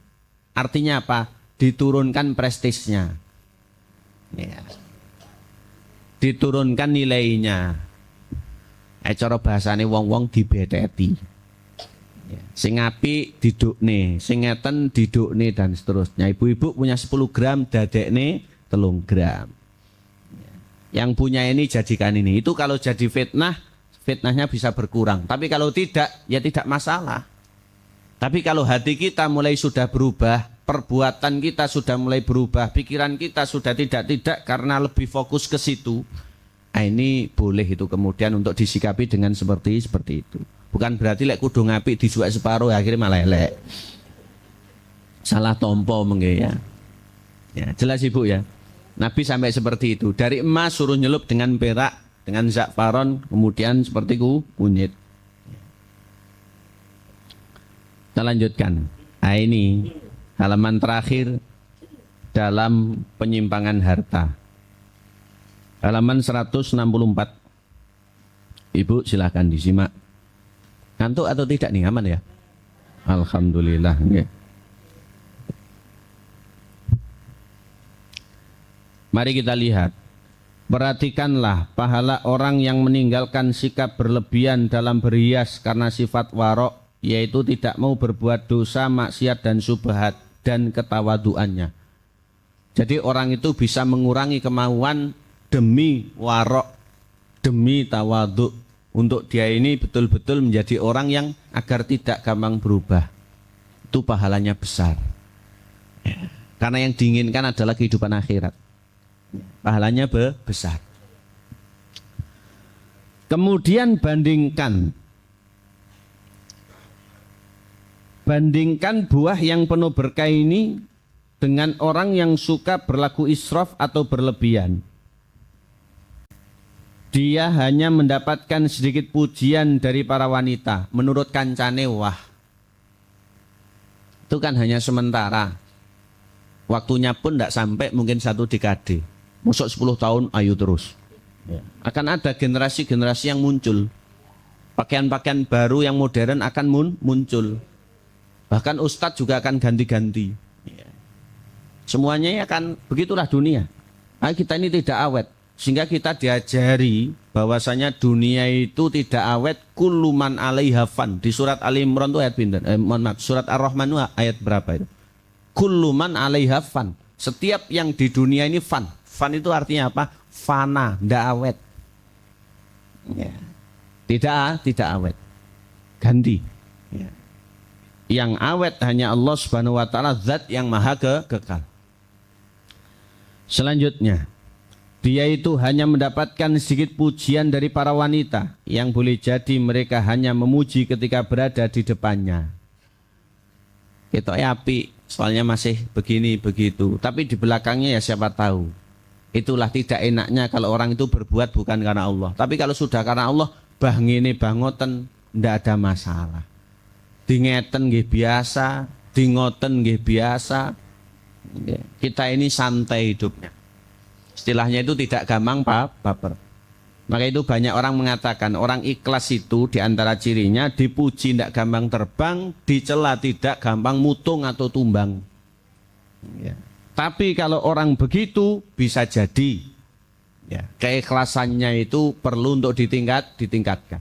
S2: Artinya apa? Diturunkan prestisnya. Ya. Diturunkan nilainya. Cara bahasane wong-wong dibeteti. Ya. Sing apik didukne, sing ngeten didukne dan seterusnya. Ibu-ibu punya 10 gram, dadekne 3 gram. Yang punya ini jadikan ini. Itu kalau jadi fitnah, fitnahnya bisa berkurang. Tapi kalau tidak, ya tidak masalah. Tapi kalau hati kita mulai sudah berubah, perbuatan kita sudah mulai berubah, pikiran kita sudah tidak karena lebih fokus ke situ. Nah, ini boleh itu kemudian untuk disikapi dengan seperti itu. Bukan berarti lek kudu ngapi disuwek separuh akhirnya malah elek. Salah tompo mengke ya. Ya, jelas Ibu ya. Nabi sampai seperti itu. Dari emas suruh nyelup dengan perak, dengan za'faron, kemudian seperti kunyit. Kita lanjutkan. Nah, ini halaman terakhir dalam penyimpangan harta. Halaman 164. Ibu silahkan disimak. Ngantuk atau tidak nih, aman ya? Alhamdulillah. Okay. Mari kita lihat. Perhatikanlah pahala orang yang meninggalkan sikap berlebihan dalam berhias karena sifat warok, yaitu tidak mau berbuat dosa, maksiat dan syubhat, dan ketawaduannya. Jadi orang itu bisa mengurangi kemauan demi warok, demi tawadhu, untuk dia ini betul-betul menjadi orang yang agar tidak gampang berubah. Itu pahalanya besar. Karena yang diinginkan adalah kehidupan akhirat. Pahalanya besar. Kemudian bandingkan buah yang penuh berkah ini dengan orang yang suka berlaku israf atau berlebihan. Dia hanya mendapatkan sedikit pujian dari para wanita. Menurut kancane, wah, itu kan hanya sementara. Waktunya pun tidak sampai mungkin 1 dekade. Masuk 10 tahun, ayo terus. Akan ada generasi-generasi yang muncul. Pakaian-pakaian baru yang modern akan muncul. Bahkan ustadz juga akan ganti-ganti. Semuanya akan begitulah dunia. Kita ini tidak awet. Sehingga kita diajari bahwasanya dunia itu tidak awet. Kullu man 'alaiha fan. Di surat Ali Imran itu ayat pinten? Surat Ar-Rahman itu ayat berapa itu? Kullu man 'alaiha fan. Setiap yang di dunia ini fan. Fan itu artinya apa? Fana, tidak awet. Ya. Tidak awet. Ganti. Ya. Yang awet hanya Allah Subhanahu wa taala, zat yang maha kekal. Selanjutnya, dia itu hanya mendapatkan sedikit pujian dari para wanita yang boleh jadi mereka hanya memuji ketika berada di depannya. Itu api, soalnya masih begini begitu, tapi di belakangnya ya siapa tahu. Itulah tidak enaknya kalau orang itu berbuat bukan karena Allah. Tapi kalau sudah karena Allah, bah ngene bah ngoten, ndak ada masalah. Di ngeten nggih biasa, di ngoten nggih biasa. Kita ini santai hidupnya. Istilahnya itu tidak gampang baper. Maka itu banyak orang mengatakan orang ikhlas itu diantara cirinya dipuji tidak gampang terbang, dicela tidak gampang mutung atau tumbang. Ya. Tapi kalau orang begitu bisa jadi ya, keikhlasannya itu perlu untuk ditingkatkan.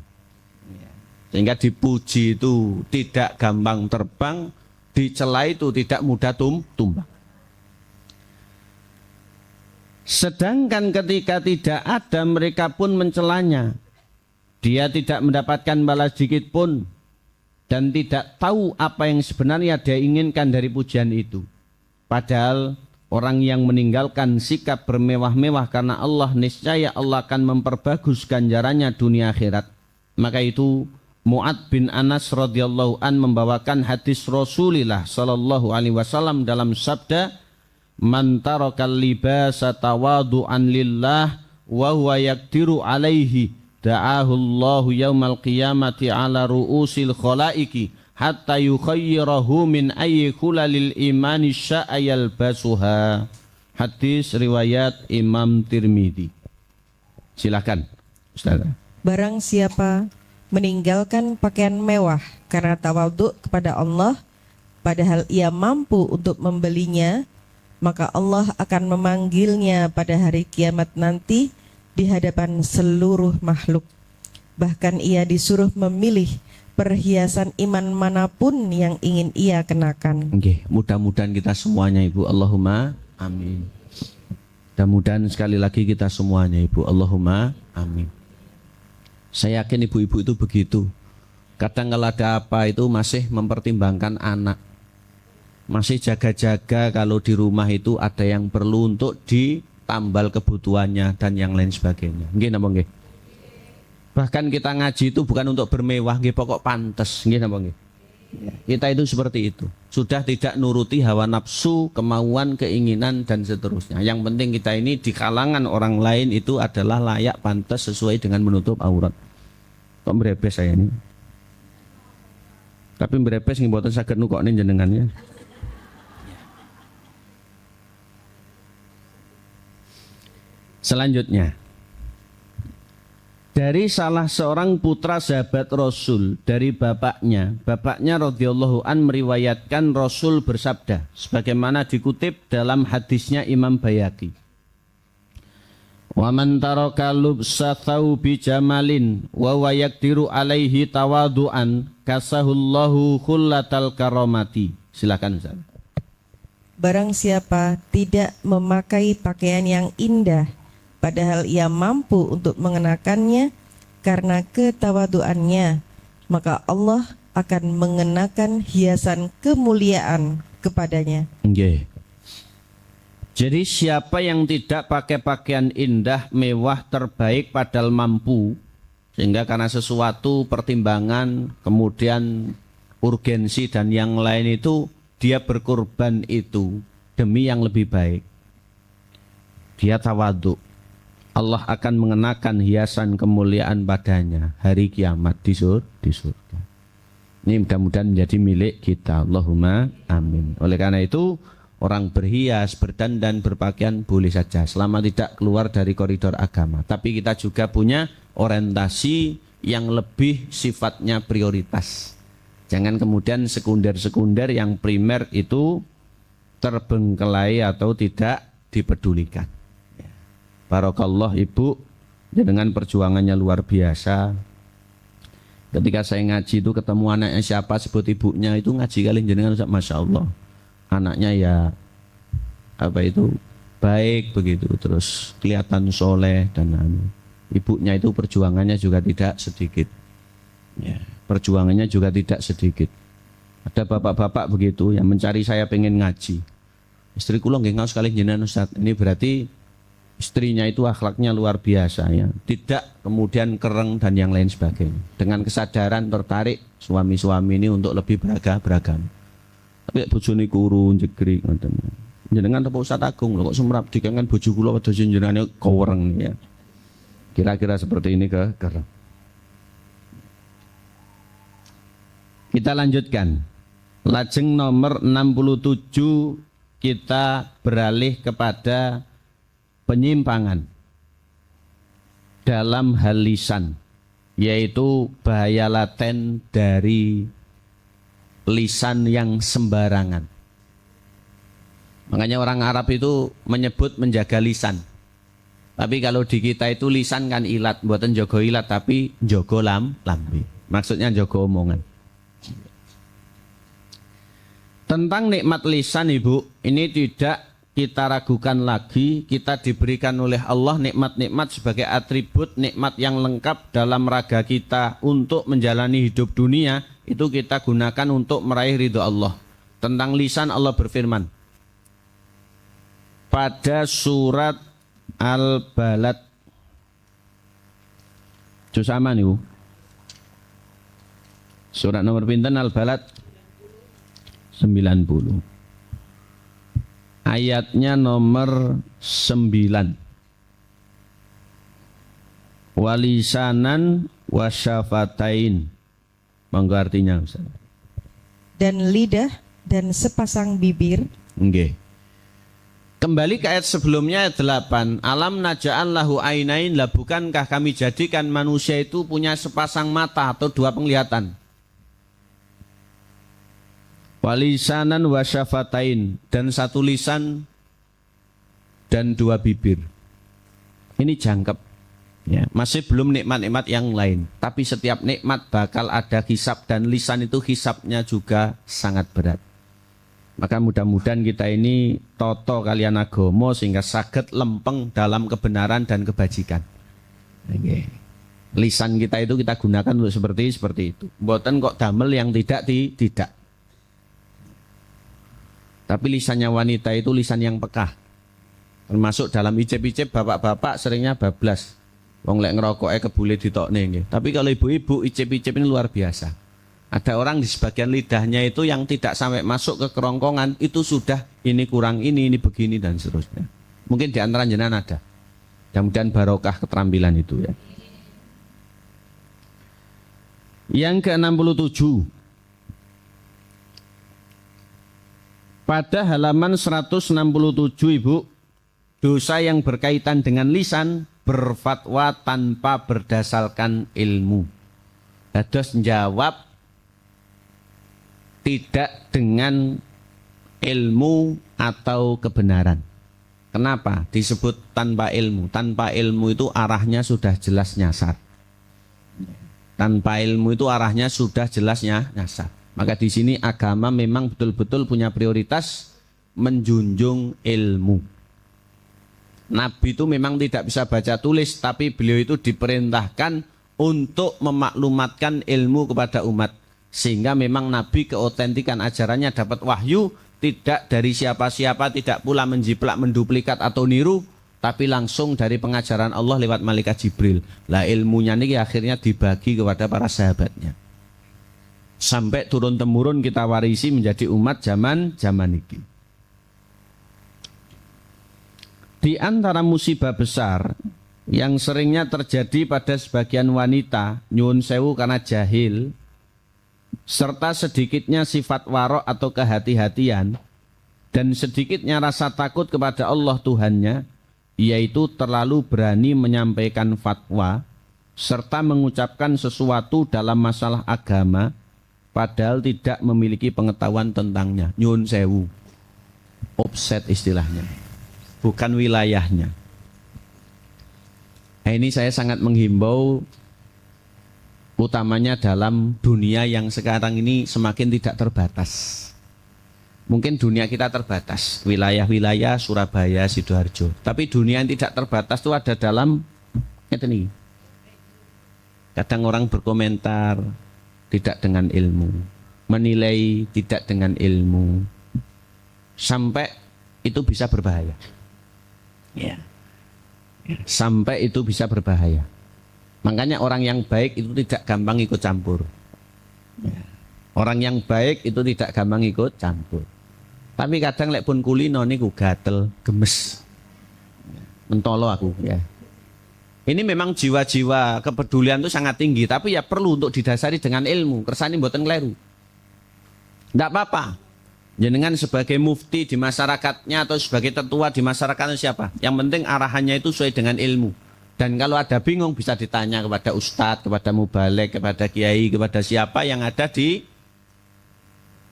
S2: Ya. Sehingga dipuji itu tidak gampang terbang, dicela itu tidak mudah tumbang. Sedangkan ketika tidak ada, mereka pun mencelanya. Dia tidak mendapatkan balas sedikit pun dan tidak tahu apa yang sebenarnya dia inginkan dari pujian itu. Padahal orang yang meninggalkan sikap bermewah-mewah karena Allah, niscaya Allah akan memperbagus ganjarannya dunia akhirat. Maka itu Mu'ad bin Anas radhiyallahu an membawakan hadis Rasulullah sallallahu alaihi wasallam dalam sabda, "Man tarakal libasa tawadu'an lillah wa huwa yaqdiru alaihi da'ahu Allahu yaumal qiyamati ala ru'usil khalaiki hatta yukhayyirahu min ayyi khulalil imani sya'ayal basuha." Hadis riwayat Imam Tirmidzi. Silakan Ustaz.
S3: Barang siapa meninggalkan pakaian mewah karena tawadhu kepada Allah, padahal ia mampu untuk membelinya, maka Allah akan memanggilnya pada hari kiamat nanti di hadapan seluruh makhluk. Bahkan ia disuruh memilih perhiasan iman manapun yang ingin ia kenakan.
S2: Okay. Mudah-mudahan kita semuanya Ibu, Allahumma amin. Mudah-mudahan sekali lagi kita semuanya Ibu, Allahumma amin. Saya yakin ibu-ibu itu begitu. Kadang kalau ada apa itu masih mempertimbangkan anak. Masih jaga-jaga kalau di rumah itu ada yang perlu untuk ditambal kebutuhannya dan yang lain sebagainya. Nggih napa nggih? Bahkan kita ngaji itu bukan untuk bermewah, nggih pokok pantes, nggih napa nggih? Kita itu seperti itu. Sudah tidak nuruti hawa nafsu, kemauan, keinginan dan seterusnya. Yang penting kita ini di kalangan orang lain itu adalah layak, pantas, sesuai dengan menutup aurat. Kok merebes saya ini? Tapi merebes nggih mboten saged nukokne jenengannya. Selanjutnya, dari salah seorang putra sahabat Rasul dari bapaknya radhiyallahu an meriwayatkan Rasul bersabda sebagaimana dikutip dalam hadisnya Imam Bayhaqi. Wa man taraka lubsa thawbi jamalin wa yaqdiru alaihi tawadu'an kasahullahu khullatal karamati. Silakan Ustaz.
S3: Barang siapa tidak memakai pakaian yang indah padahal ia mampu untuk mengenakannya karena ketawaduannya, maka Allah akan mengenakan hiasan kemuliaan kepadanya.
S2: Nggih. Jadi siapa yang tidak pakai pakaian indah, mewah, terbaik padahal mampu, sehingga karena sesuatu pertimbangan, kemudian urgensi dan yang lain itu dia berkorban itu demi yang lebih baik. Dia tawadhu. Allah akan mengenakan hiasan kemuliaan padanya hari kiamat di surga. Ini mudah-mudahan menjadi milik kita. Allahumma amin. Oleh karena itu orang berhias, berdandan, berpakaian boleh saja selama tidak keluar dari koridor agama. Tapi kita juga punya orientasi yang lebih sifatnya prioritas. Jangan kemudian sekunder-sekunder yang primer itu terbengkelai atau tidak dipedulikan. Barakallah Ibu, dengan perjuangannya luar biasa. Ketika saya ngaji itu ketemu anaknya siapa sebut ibunya itu ngaji kali jenengan, Masya Allah. Anaknya ya apa itu baik begitu, terus kelihatan soleh dan ibunya itu perjuangannya juga tidak sedikit. Ya, perjuangannya juga tidak sedikit. Ada bapak-bapak begitu yang mencari saya pengen ngaji. Istriku lo nggak ngaus kali jenengan Ustaz. Ini berarti istrinya itu akhlaknya luar biasa ya, tidak kemudian kereng dan yang lain sebagainya. Dengan kesadaran tertarik suami-suami ini untuk lebih beragam. Tapi bojone kuru jegrik ngoten. Jenengan apa Ustaz Agung lho kok sumrap dikangen bojo kula wedha jenengane kowreng ya. Kira-kira seperti ini kereng. Kita lanjutkan. Lajeng nomor 67 kita beralih kepada penyimpangan dalam hal lisan, yaitu bahaya laten dari lisan yang sembarangan. Makanya orang Arab itu menyebut menjaga lisan. Tapi kalau di kita itu lisan kan ilat, buatan jogo ilat tapi jogo lambe. Maksudnya jogo omongan. Tentang nikmat lisan Ibu, ini tidak kita ragukan lagi, kita diberikan oleh Allah nikmat-nikmat sebagai atribut nikmat yang lengkap dalam raga kita untuk menjalani hidup dunia, itu kita gunakan untuk meraih ridho Allah. Tentang lisan Allah berfirman pada surat Al-Balad juz sama nih Bu. Surat nomor pinten Al-Balad 90. Ayatnya nomor 9. Walisanan wasyafatain. Monggo artinya Ustaz.
S3: Dan lidah dan sepasang bibir.
S2: Nggih. Kembali ke ayat sebelumnya ayat 8. Alam naja'an lahu ainain, lah bukankah kami jadikan manusia itu punya sepasang mata atau dua penglihatan. Walisanan wasyafatain, dan satu lisan dan dua bibir. Ini jangkep ya, masih belum nikmat-nikmat yang lain, tapi setiap nikmat bakal ada hisab, dan lisan itu hisabnya juga sangat berat. Maka mudah-mudahan kita ini toto kalian agomo sehingga saged lempeng dalam kebenaran dan kebajikan. Okay. Lisan kita itu kita gunakan untuk seperti itu. Mboten kok damel yang tidak. Tapi lisannya wanita itu lisan yang peka. Termasuk dalam icip-icip bapak-bapak seringnya bablas. Wong lek ngerokoknya kebule ditokne nggih. Tapi kalau ibu-ibu icip-icip ini luar biasa. Ada orang di sebagian lidahnya itu yang tidak sampai masuk ke kerongkongan itu sudah ini kurang ini begini dan seterusnya. Mungkin di antara jenengan ada. Mudah-mudahan barokah keterampilan itu ya. Yang ke-67. Pada halaman 167 Ibu, dosa yang berkaitan dengan lisan, berfatwa tanpa berdasarkan ilmu. Dados menjawab tidak dengan ilmu atau kebenaran. Kenapa disebut tanpa ilmu? Tanpa ilmu itu arahnya sudah jelas nyasar. Tanpa ilmu itu arahnya sudah jelasnya nyasar. Maka di sini agama memang betul-betul punya prioritas menjunjung ilmu. Nabi itu memang tidak bisa baca tulis, tapi beliau itu diperintahkan untuk memaklumatkan ilmu kepada umat. Sehingga memang Nabi keotentikan ajarannya dapat wahyu, tidak dari siapa-siapa, tidak pula menjiplak, menduplikat atau niru, tapi langsung dari pengajaran Allah lewat malaikat Jibril. Lah ilmunya ini akhirnya dibagi kepada para sahabatnya. Sampai turun-temurun kita warisi menjadi umat zaman ini. Di antara musibah besar yang seringnya terjadi pada sebagian wanita, nyuwun sewu karena jahil, serta sedikitnya sifat warok atau kehati-hatian, dan sedikitnya rasa takut kepada Allah Tuhannya, yaitu terlalu berani menyampaikan fatwa, serta mengucapkan sesuatu dalam masalah agama, padahal tidak memiliki pengetahuan tentangnya. Nyuwun sewu, offset istilahnya, bukan wilayahnya. Nah, ini saya sangat menghimbau, utamanya dalam dunia yang sekarang ini semakin tidak terbatas. Mungkin dunia kita terbatas, wilayah-wilayah Surabaya, Sidoarjo. Tapi dunia yang tidak terbatas itu ada dalam ini. Kadang orang berkomentar tidak dengan ilmu, menilai tidak dengan ilmu, sampai itu bisa berbahaya. Ya. Sampai itu bisa berbahaya. Makanya orang yang baik itu tidak gampang ikut campur. Ya. Orang yang baik itu tidak gampang ikut campur. Tapi kadang lek pun kulino niku gatel, gemes. Mentolo aku ya. Ini memang jiwa-jiwa kepedulian itu sangat tinggi, tapi ya perlu untuk didasari dengan ilmu. Kersane mboten kleru. Enggak apa-apa. Jenengan sebagai mufti di masyarakatnya atau sebagai tetua di masyarakatnya siapa? Yang penting arahannya itu sesuai dengan ilmu. Dan kalau ada bingung bisa ditanya kepada ustadz, kepada mubalek, kepada kiai, kepada siapa yang ada di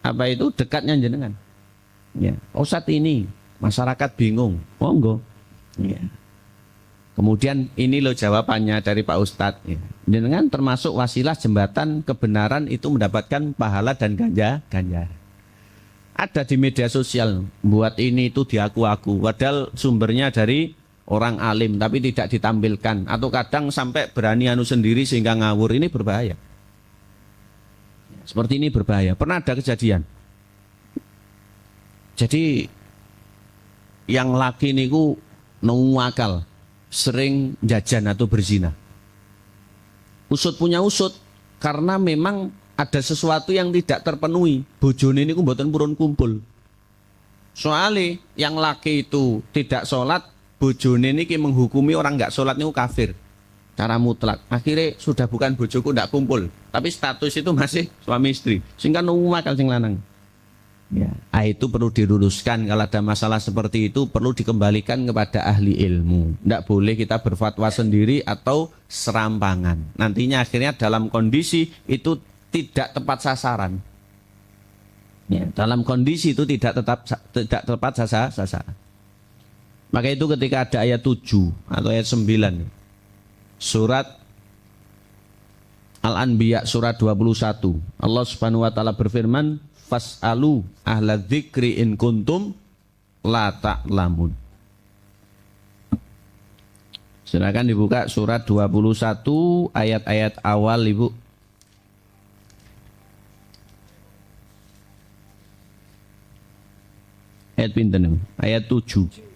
S2: apa itu dekatnya jenengan. Ya, ustadz ini masyarakat bingung, monggo. Ya. Kemudian ini loh jawabannya dari Pak Ustadz. Ya. Jenengan termasuk wasilah jembatan kebenaran itu mendapatkan pahala dan ganjaran. Ada di media sosial, buat ini itu diaku-aku, padahal sumbernya dari orang alim, tapi tidak ditampilkan. Atau kadang sampai berani anu sendiri sehingga ngawur, ini berbahaya. Seperti ini berbahaya. Pernah ada kejadian. Jadi, yang laki niku nuwakal, sering jajan atau berzina. Usut punya usut, karena memang ada sesuatu yang tidak terpenuhi. Bojone niku mboten purun kumpul. Soalnya yang laki itu tidak sholat, bojone niki menghukumi orang nggak sholat niku kafir. Cara mutlak. Akhirnya sudah bukan bojoku ndak kumpul, tapi status itu masih suami istri. Sehingga nuwakal sing lanang. Ya, itu perlu diluruskan. Kalau ada masalah seperti itu perlu dikembalikan kepada ahli ilmu. Ndak boleh kita berfatwa sendiri atau serampangan. Nantinya akhirnya dalam kondisi itu tidak tepat sasaran. Ya, dalam kondisi itu tidak tepat sasaran. Maka itu ketika ada ayat 7 atau ayat 9 surat Al-Anbiya surat 21, Allah Subhanahu wa taala berfirman, "Fas'alu ahla dzikri in kuntum la ta'lamun." Silakan dibuka surat 21 ayat-ayat awal Ibu. Ayat pinten? Ayat 7.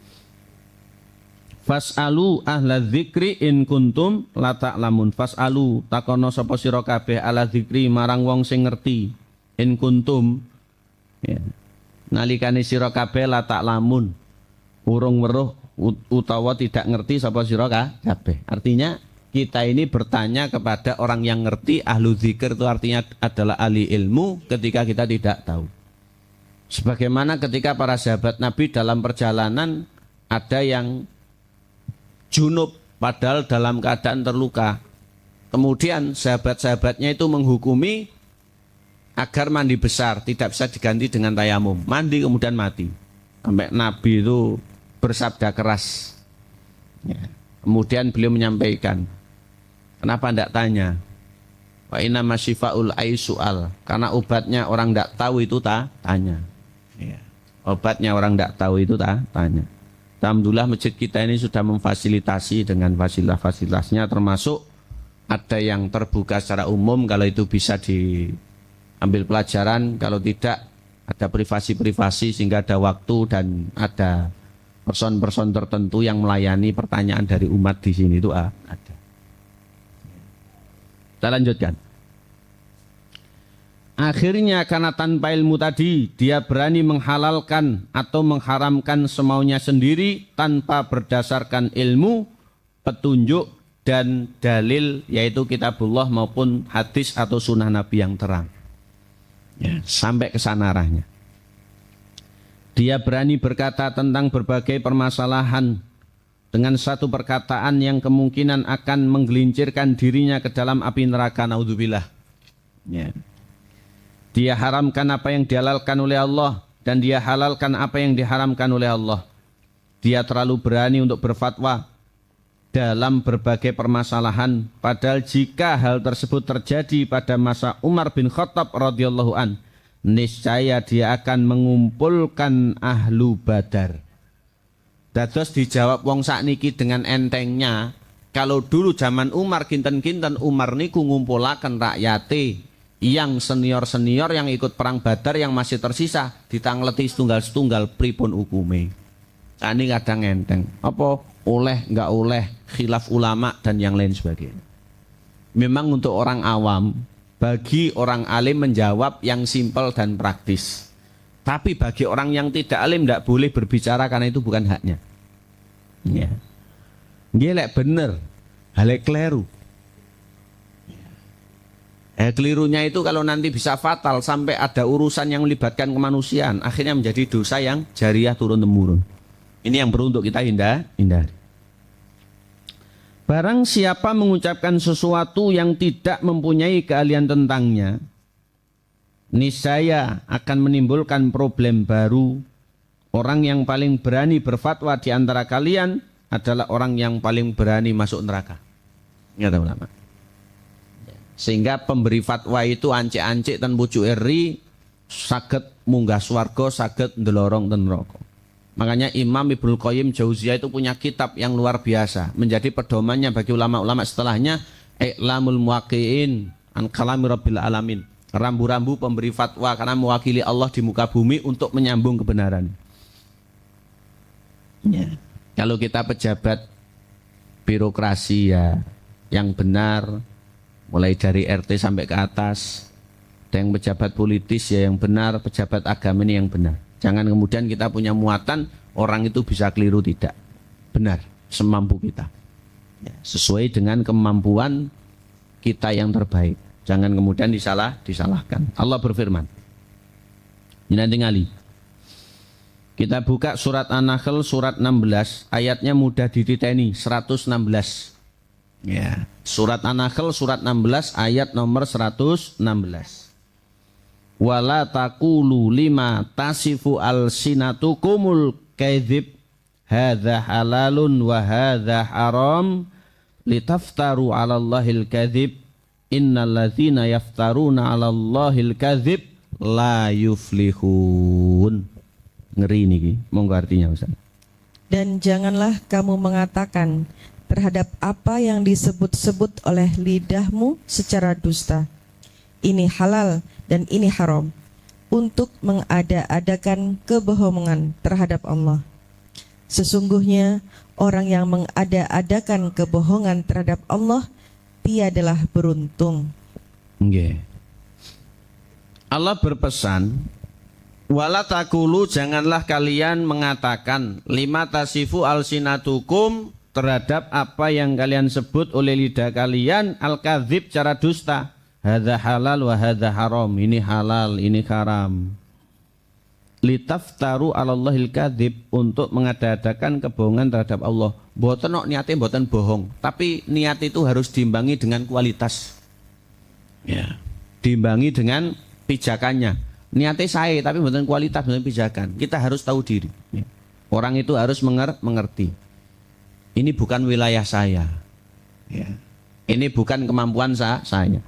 S2: Fas'alu ahla dzikri in kuntum la ta'lamun. Fas'alu takono sapa sira kabeh ahla dzikri marang wong sing ngerti. In kuntum ya. Nalikane sira kabeh la ta'lamun. Urung weruh utawa tidak ngerti sapa sira kabeh. Artinya kita ini bertanya kepada orang yang ngerti. Ahlu dzikir itu artinya adalah ahli ilmu ketika kita tidak tahu. Sebagaimana ketika para sahabat Nabi dalam perjalanan ada yang junub padahal dalam keadaan terluka. Kemudian sahabat-sahabatnya itu menghukumi agar mandi besar tidak bisa diganti dengan tayamum. Mandi kemudian mati. Sampai Nabi itu bersabda keras. Ya. Kemudian beliau menyampaikan, kenapa tidak tanya? Wa inna masyifaul aisual. Karena obatnya orang tidak tahu itu tanya. Ya. Obatnya orang tidak tahu itu tanya. Alhamdulillah masjid kita ini sudah memfasilitasi dengan fasilitas-fasilitasnya, termasuk ada yang terbuka secara umum kalau itu bisa diambil pelajaran, kalau tidak ada privasi-privasi sehingga ada waktu dan ada person-person tertentu yang melayani pertanyaan dari umat di sini itu ada. Kita lanjutkan. Akhirnya karena tanpa ilmu tadi dia berani menghalalkan atau mengharamkan semaunya sendiri tanpa berdasarkan ilmu, petunjuk dan dalil yaitu kitabullah maupun hadis atau sunnah Nabi yang terang. Ya, sampai ke sana arahnya. Dia berani berkata tentang berbagai permasalahan dengan satu perkataan yang kemungkinan akan menggelincirkan dirinya ke dalam api neraka, naudzubillah. Ya. Dia haramkan apa yang dihalalkan oleh Allah dan dia halalkan apa yang diharamkan oleh Allah. Dia terlalu berani untuk berfatwa dalam berbagai permasalahan, padahal jika hal tersebut terjadi pada masa Umar bin Khattab radhiyallahu an, niscaya dia akan mengumpulkan ahlu Badar. Dados dijawab wong sakniki dengan entengnya, kalau dulu zaman Umar kinten-kinten Umar niku ngumpulaken rakyate yang senior-senior yang ikut perang Badar yang masih tersisa ditangleti setunggal-setunggal pripun hukume. Ini kadang enteng. Apa oleh enggak oleh, khilaf ulama dan yang lain sebagainya. Memang untuk orang awam, bagi orang alim menjawab yang simpel dan praktis. Tapi bagi orang yang tidak alim tidak boleh berbicara karena itu bukan haknya. Ya. Nggih bener, halek kleru. Kelirunya itu kalau nanti bisa fatal sampai ada urusan yang melibatkan kemanusiaan, akhirnya menjadi dosa yang jariah turun-temurun. Ini yang perlu untuk kita hindari. Barang siapa mengucapkan sesuatu yang tidak mempunyai keahlian tentangnya, niscaya akan menimbulkan problem baru. Orang yang paling berani berfatwa di antara kalian adalah orang yang paling berani masuk neraka. Kata ulama. Sehingga pemberi fatwa itu ancik-ancik dan pucuk eri saged munggah swarga, saged ndelorong ten neraka. Makanya Imam Ibnu Qayyim Jauziyah itu punya kitab yang luar biasa, menjadi pedomannya bagi ulama-ulama setelahnya, I'lamul Muwaqqi'in an Kalami Rabbil Alamin. Rambu-rambu pemberi fatwa karena mewakili Allah di muka bumi untuk menyambung kebenaran. Ya. Kalau kita pejabat birokrasi ya yang benar, mulai dari RT sampai ke atas, ada yang pejabat politis ya yang benar, pejabat agama ini yang benar. Jangan kemudian kita punya muatan orang itu bisa keliru, tidak. Benar, semampu kita. Ya, sesuai dengan kemampuan kita yang terbaik. Jangan kemudian disalahkan. Allah berfirman. Ini nanti ngali. Kita buka surat An-Nahl surat 16, ayatnya mudah dititeni 116. Ya, surat An-Nahl surat 16 ayat nomor 116. Wala taqulu lima tasifu alsinatukumul kadzib hadza halalun wa hadza haram litaftaru 'ala Allahil kadzib innal ladzina yaftaruna 'ala Allahil kadzib la yuflihun. Ngeri niki, monggo artinya Ustaz.
S3: Dan janganlah kamu mengatakan terhadap apa yang disebut-sebut oleh lidahmu secara dusta, ini halal dan ini haram, untuk mengada-adakan kebohongan terhadap Allah. Sesungguhnya orang yang mengada-adakan kebohongan terhadap Allah tiadalah beruntung.
S2: Nggih. Allah berpesan, wala taqulu, janganlah kalian mengatakan lima tasifu alsinatukum, terhadap apa yang kalian sebut oleh lidah kalian al-kadzib, cara dusta. Hadza halal wa hadza haram, ini halal, ini haram. litaftaru 'alallahil kadzib, untuk mengada-adakan kebohongan terhadap Allah. Mboten kok niate mboten bohong, tapi niat itu harus diimbangi dengan kualitas. Ya. Diimbangi dengan pijakannya. Niatnya sae tapi mboten kualitas, mboten pijakan. Kita harus tahu diri. Ya. Orang itu harus mengerti. Ini bukan wilayah saya. Ya. Ini bukan kemampuan saya.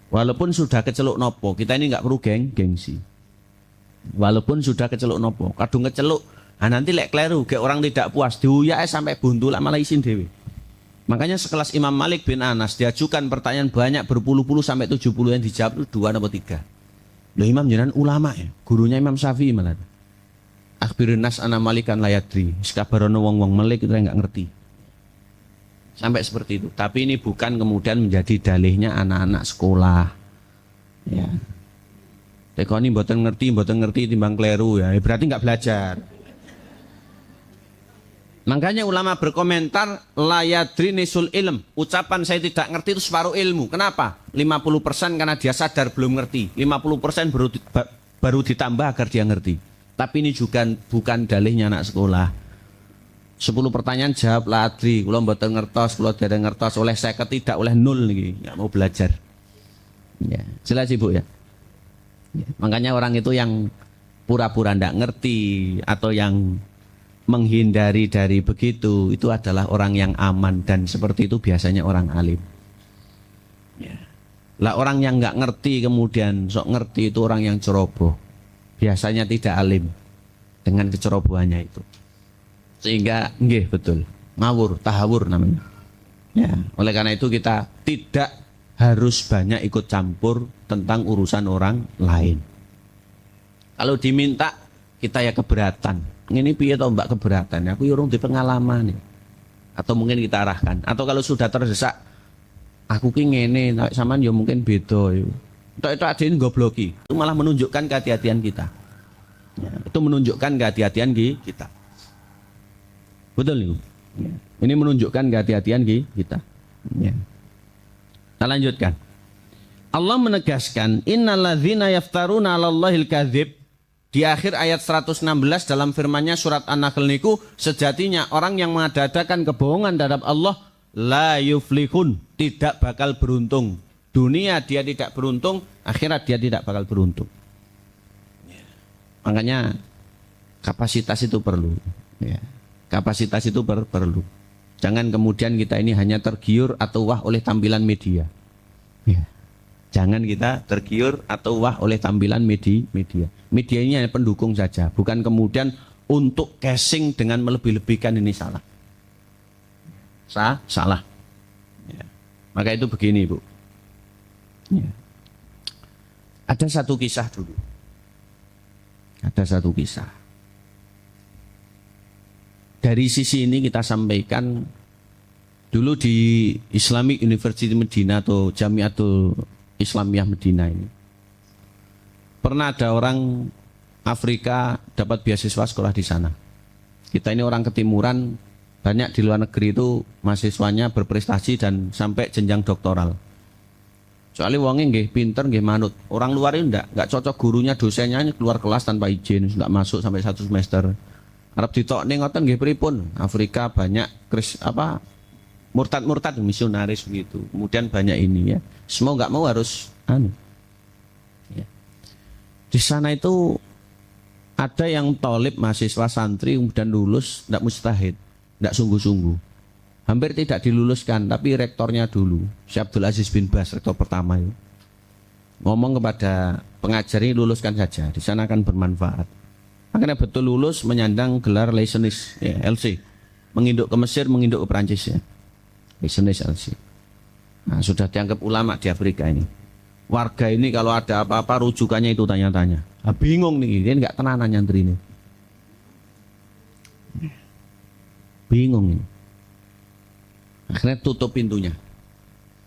S2: Walaupun sudah keceluk nopo, kita ini nggak perlu gengsi. Walaupun sudah keceluk nopo, kadung keceluk, nanti lek kleru, kayak orang tidak puas, diuyak sampai buntu lah malah isin dewi. Makanya sekelas Imam Malik bin Anas diajukan pertanyaan banyak berpuluh-puluh sampai 70 yang dijawab itu 2 atau 3. Loh, Imam jenengan ulama ya, gurunya Imam Syafi'i malah. Akhbirun nas ana malikan layadri, sekabarono wong-wong Malik itu nggak ngerti. Sampai seperti itu. Tapi ini bukan kemudian menjadi dalihnya anak-anak sekolah. Ya. Tekoni mboten ngerti timbang kleru ya. Berarti nggak belajar. Makanya ulama berkomentar layadri nisul ilm. Ucapan saya tidak ngerti itu separuh ilmu. Kenapa? 50% karena dia sadar belum ngerti. 50% baru ditambah agar dia ngerti. Tapi ini juga bukan dalihnya anak sekolah. 10 pertanyaan jawab ladri. Kalau mboten ngertos, kalau tidak ngertos oleh saya tidak oleh 0 nih. Nggak mau belajar. Ya, jelas Ibu ya. Ya, makanya orang itu yang pura-pura tidak ngerti atau yang menghindari dari begitu, itu adalah orang yang aman, dan seperti itu biasanya orang alim. Ya. Lah orang yang nggak ngerti kemudian sok ngerti itu orang yang ceroboh, biasanya tidak alim dengan kecerobohannya itu, sehingga nggih betul ngawur, tahawur namanya. Ya. Oleh karena itu kita tidak harus banyak ikut campur tentang urusan orang lain. Kalau diminta kita ya keberatan. Ini piye to Mbak keberatan? Aku urung di pengalaman nih. Atau mungkin kita arahkan. Atau kalau sudah terdesak, aku ki ngene, nek sampean ya mungkin beda yo. Itu adine gobloki. Itu malah menunjukkan kehati-hatian kita. Ya, itu menunjukkan kehati-hatian kita. Betul nih. Ya. Ini menunjukkan kehati-hatian kita. Ya. Kita lanjutkan. Allah menegaskan innalladzina yaftaruna 'alallahil kadzib. Di akhir ayat 116 dalam firman-Nya surat An-Nahl niku, sejatinya orang yang mengada-adakan kebohongan terhadap Allah la yuflihun, tidak bakal beruntung. Dunia dia tidak beruntung, akhirat dia tidak bakal beruntung. Makanya kapasitas itu perlu. Ya. Kapasitas itu perlu. Jangan kemudian kita ini hanya tergiur atau wah oleh tampilan media. Ya. Jangan kita tergiur atau wah oleh tampilan media. Media ini hanya pendukung saja, bukan kemudian untuk casing dengan melebih-lebihkan, ini salah. Salah. Ya. Maka itu begini, Bu. Ya. Ada satu kisah dulu. Dari sisi ini kita sampaikan dulu di Islamic University Medina atau Jamiatul Islamiyah Medina ini. Pernah ada orang Afrika dapat beasiswa sekolah di sana. Kita ini orang ketimuran, banyak di luar negeri itu mahasiswanya berprestasi dan sampai jenjang doktoral. Soalnya wongnya nggih pinter nggih manut. Orang luar itu enggak cocok, gurunya dosennya keluar kelas tanpa izin, enggak masuk sampai 1 semester. Arab ditokne ngoten nggih pripun? Afrika banyak murtad misionaris begitu. Kemudian banyak ini ya. Semua nggak mau harus ya. Di sana itu ada yang tolib mahasiswa santri kemudian lulus tidak mustahid, tidak sungguh-sungguh. Hampir tidak diluluskan, tapi rektornya dulu, Syekh Abdul Aziz bin Bas, rektor pertama itu, ngomong kepada pengajar ini luluskan saja, di sana akan bermanfaat. Akhirnya betul lulus, menyandang gelar licentiate ya, LC, menginduk ke Mesir, menginduk ke Perancis ya. Bisnis LC. Nah, sudah dianggap ulama di Afrika ini. Warga ini kalau ada apa-apa rujukannya itu tanya-tanya. Nah, bingung nih, dia nggak tenanan nyantri ini. Bingung ini. Akhirnya tutup pintunya.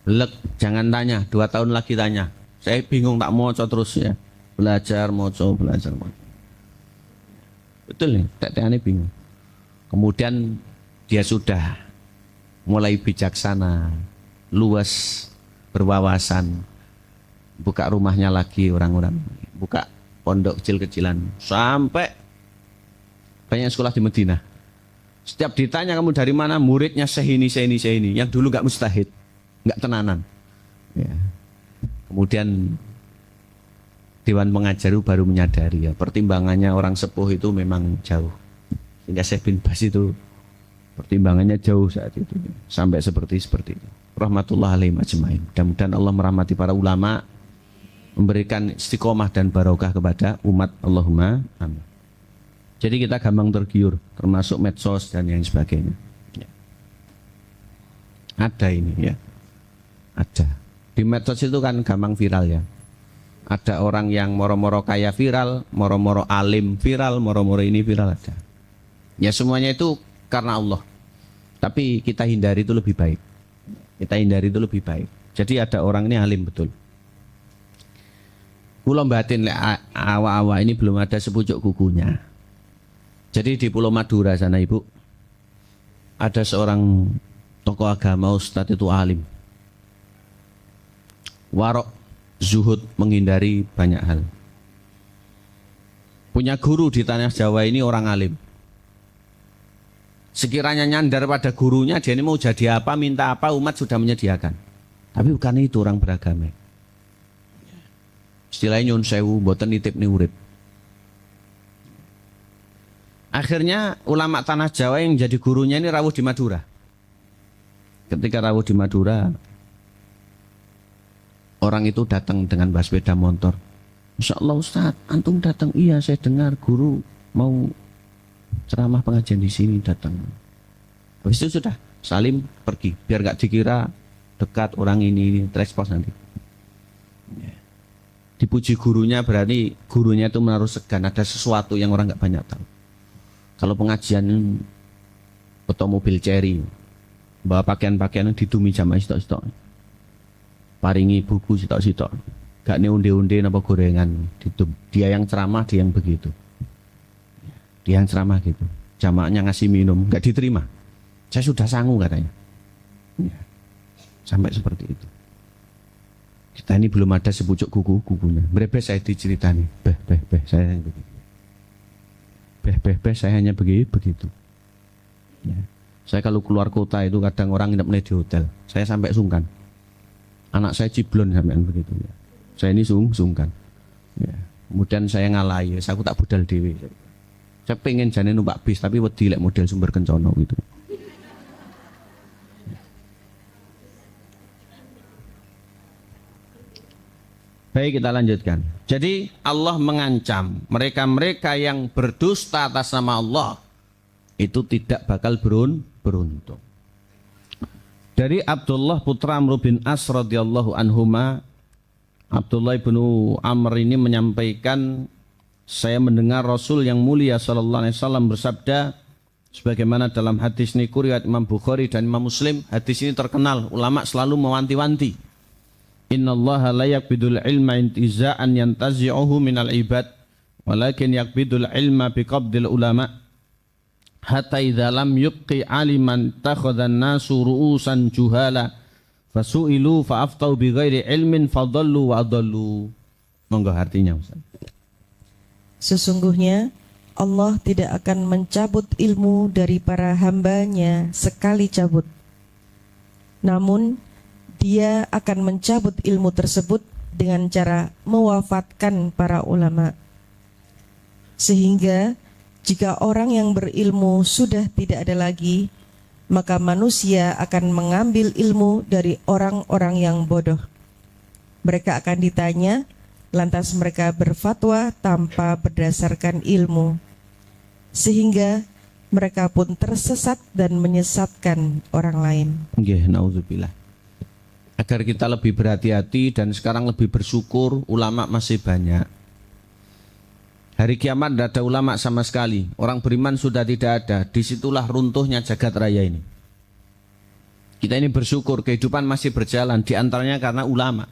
S2: Lek, jangan tanya, 2 tahun lagi tanya. Saya bingung tak mau terus ya. Belajar, belajar. Betul nih, tetehane bingung. Kemudian dia sudah mulai bijaksana, luas, berwawasan, buka rumahnya lagi orang-orang, buka pondok kecil-kecilan, sampai banyak sekolah di Madinah. Setiap ditanya kamu dari mana, muridnya sehini. Yang dulu nggak mustahid, nggak tenanan. Ya. Kemudian Dewan Pengajar baru menyadari ya, pertimbangannya orang sepuh itu memang jauh. Sehingga Syekh bin Bas itu pertimbangannya jauh saat itu. Sampai seperti itu. Rahmatullah alaihim ajmain. Mudah-mudahan Allah merahmati para ulama, memberikan istiqomah dan barokah kepada umat. Allahumma amin. Jadi kita gampang tergiur, termasuk medsos dan yang sebagainya. Ya. Ada ini ya, ada. Di medsos itu kan gampang viral ya. Ada orang yang moro-moro kaya viral, moro-moro alim viral, moro-moro ini viral ada. Ya semuanya itu karena Allah. Tapi kita hindari itu lebih baik. Jadi ada orang ini alim betul. Pulau batin awa-awa ini belum ada sepucuk kukunya. Jadi di Pulau Madura sana ibu, ada seorang tokoh agama, ustadz itu alim, warok, zuhud, menghindari banyak hal. Punya guru di tanah Jawa ini orang alim. Sekiranya nyandar pada gurunya, dia ini mau jadi apa, minta apa, umat sudah menyediakan. Tapi bukan itu orang beragama. Istilahnya nyun sewu, boten nitip ni urip. Akhirnya ulama tanah Jawa yang jadi gurunya ini rawuh di Madura. Ketika rawuh di Madura, orang itu datang dengan bawa sepeda motor. Masya Allah Ustaz, antum datang? Iya, saya dengar guru mau ceramah pengajian di sini, datang. Habis itu sudah salim pergi, biar gak dikira dekat orang ini terekspos nanti. Dipuji gurunya berarti gurunya itu menaruh segan, ada sesuatu yang orang gak banyak tahu. Kalau pengajian otomobil cherry, bawa pakaian-pakaian yang didumi jamaah sitok-sitok, paringi buku sitok-sitok, gak unde-unde napa gorengan, didum. Dia yang ceramah, dia yang begitu. Dia yang ceramah gitu, jamaahnya ngasih minum, gak diterima. Saya sudah sanggup katanya. Ya. Sampai seperti itu. Kita ini belum ada sepucuk kukunya. Berbes saya diceritani, saya yang begitu. Saya hanya begitu. Ya. Saya kalau keluar kota itu kadang orang nginep di hotel. Saya sampai sungkan. Anak saya ciblon sampean begitu ya. Saya ini sungkan. Ya. Kemudian saya ngalahi, aku tak budal dewe. Saya pengen jane numpak bis tapi wedi lek model Sumber Kencono gitu. Baik, kita lanjutkan. Jadi Allah mengancam mereka-mereka yang berdusta atas nama Allah itu tidak bakal beruntung. Dari Abdullah putra Amr bin As radhiyallahu anhuma, Abdullah bin Amr ini menyampaikan, saya mendengar Rasul yang mulia sallallahu alaihi wasallam bersabda, sebagaimana dalam hadis ini riwayat Imam Bukhari dan Imam Muslim. Hadis ini terkenal, ulama selalu mewanti-wanti. Innallaha la yakbidul ilma intiza'an yantazi'uhu minal ibad walakin yakbidul ilma biqabdil ulama hatta idza lam yubqi aliman takhadhan nasu ru'usan juhala fasu'ilu fa'aftau bighairi ilmin fadallu wa adallu. Monggo artinya Ustaz.
S3: Sesungguhnya Allah tidak akan mencabut ilmu dari para hambanya sekali cabut. Namun Dia akan mencabut ilmu tersebut dengan cara mewafatkan para ulama. Sehingga jika orang yang berilmu sudah tidak ada lagi, maka manusia akan mengambil ilmu dari orang-orang yang bodoh. Mereka akan ditanya, lantas mereka berfatwa tanpa berdasarkan ilmu. Sehingga mereka pun tersesat dan menyesatkan orang lain.
S2: Nggih, naudzubillah. Agar kita lebih berhati-hati dan sekarang lebih bersyukur, ulama masih banyak. Hari kiamat tidak ada ulama sama sekali. Orang beriman sudah tidak ada. Disitulah runtuhnya jagat raya ini. Kita ini bersyukur kehidupan masih berjalan, diantaranya karena ulama.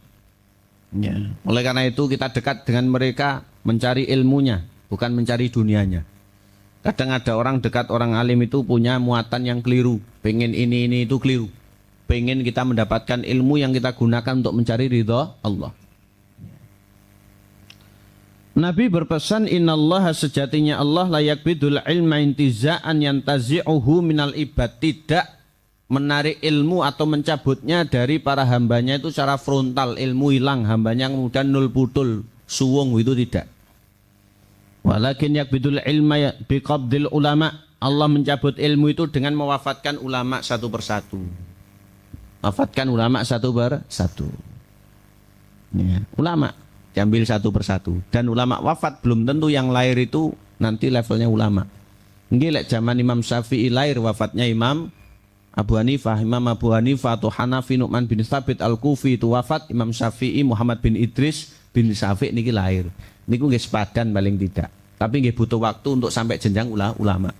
S2: Ya. Oleh karena itu kita dekat dengan mereka, mencari ilmunya, bukan mencari dunianya. Kadang ada orang dekat orang alim itu punya muatan yang keliru, pengen ini itu keliru. Pengen kita mendapatkan ilmu yang kita gunakan untuk mencari ridha Allah. Nabi berpesan, innallaha sejatinya Allah layak bidul ilma intiza'an yantazi'uhu minal ibad. Tidak menarik ilmu atau mencabutnya dari para hambanya itu secara frontal. Ilmu hilang, hambanya kemudian nul putul, suwung, itu tidak. Walakin yakbidul ilma biqabdil ulama. Allah mencabut ilmu itu dengan mewafatkan ulama satu persatu. Wafatkan ulama satu persatu. Ya, ulama diambil satu persatu. Dan ulama wafat belum tentu yang lahir itu nanti levelnya ulama. Nggih lek zaman Imam Syafi'i lahir wafatnya Imam Abu Hanifah. Imam Abu Hanifah atau Hanafi Nu'man bin Thabit Al-Kufi itu wafat. Imam Syafi'i Muhammad bin Idris bin Syafi' niki lahir. Niku nggih sepadan paling tidak. Tapi nggih butuh waktu untuk sampai jenjang ulama.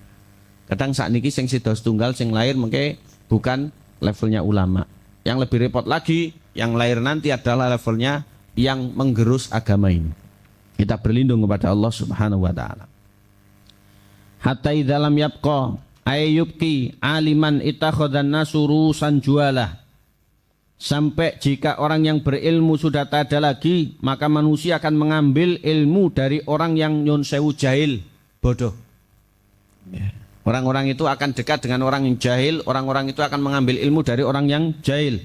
S2: Kadang saat niki sing sida setunggal sing lahir mengke bukan levelnya ulama. Yang lebih repot lagi, yang lahir nanti adalah levelnya yang menggerus agama ini. Kita berlindung kepada Allah Subhanahu wa taala. Hatta idza lam yabqa ayyubki aliman ittakhadhan nasurusan jualah. Sampai jika orang yang berilmu sudah tak ada lagi, maka manusia akan mengambil ilmu dari orang yang nyun sewu jahil, bodoh. Orang-orang itu akan dekat dengan orang yang jahil, orang-orang itu akan mengambil ilmu dari orang yang jahil.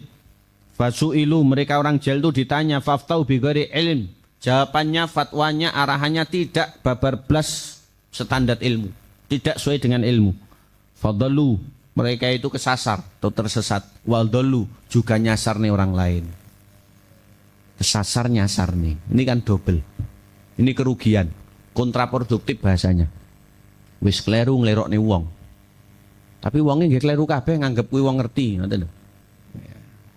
S2: Fasu'ilu, mereka orang jahil itu ditanya, faftau bighairi ilm. Jawabannya, fatwanya, arahannya tidak babar blas standar ilmu, tidak sesuai dengan ilmu. Fadalu, mereka itu kesasar atau tersesat. Waldolu, juga nyasar nih orang lain. Kesasar nyasar nih, ini kan double. Ini kerugian, kontraproduktif bahasanya. Wis kleru nglerok nih wong. Tapi wongnya nggak kleru kabeh nganggep kuwi wong ngerti, ngoten lho.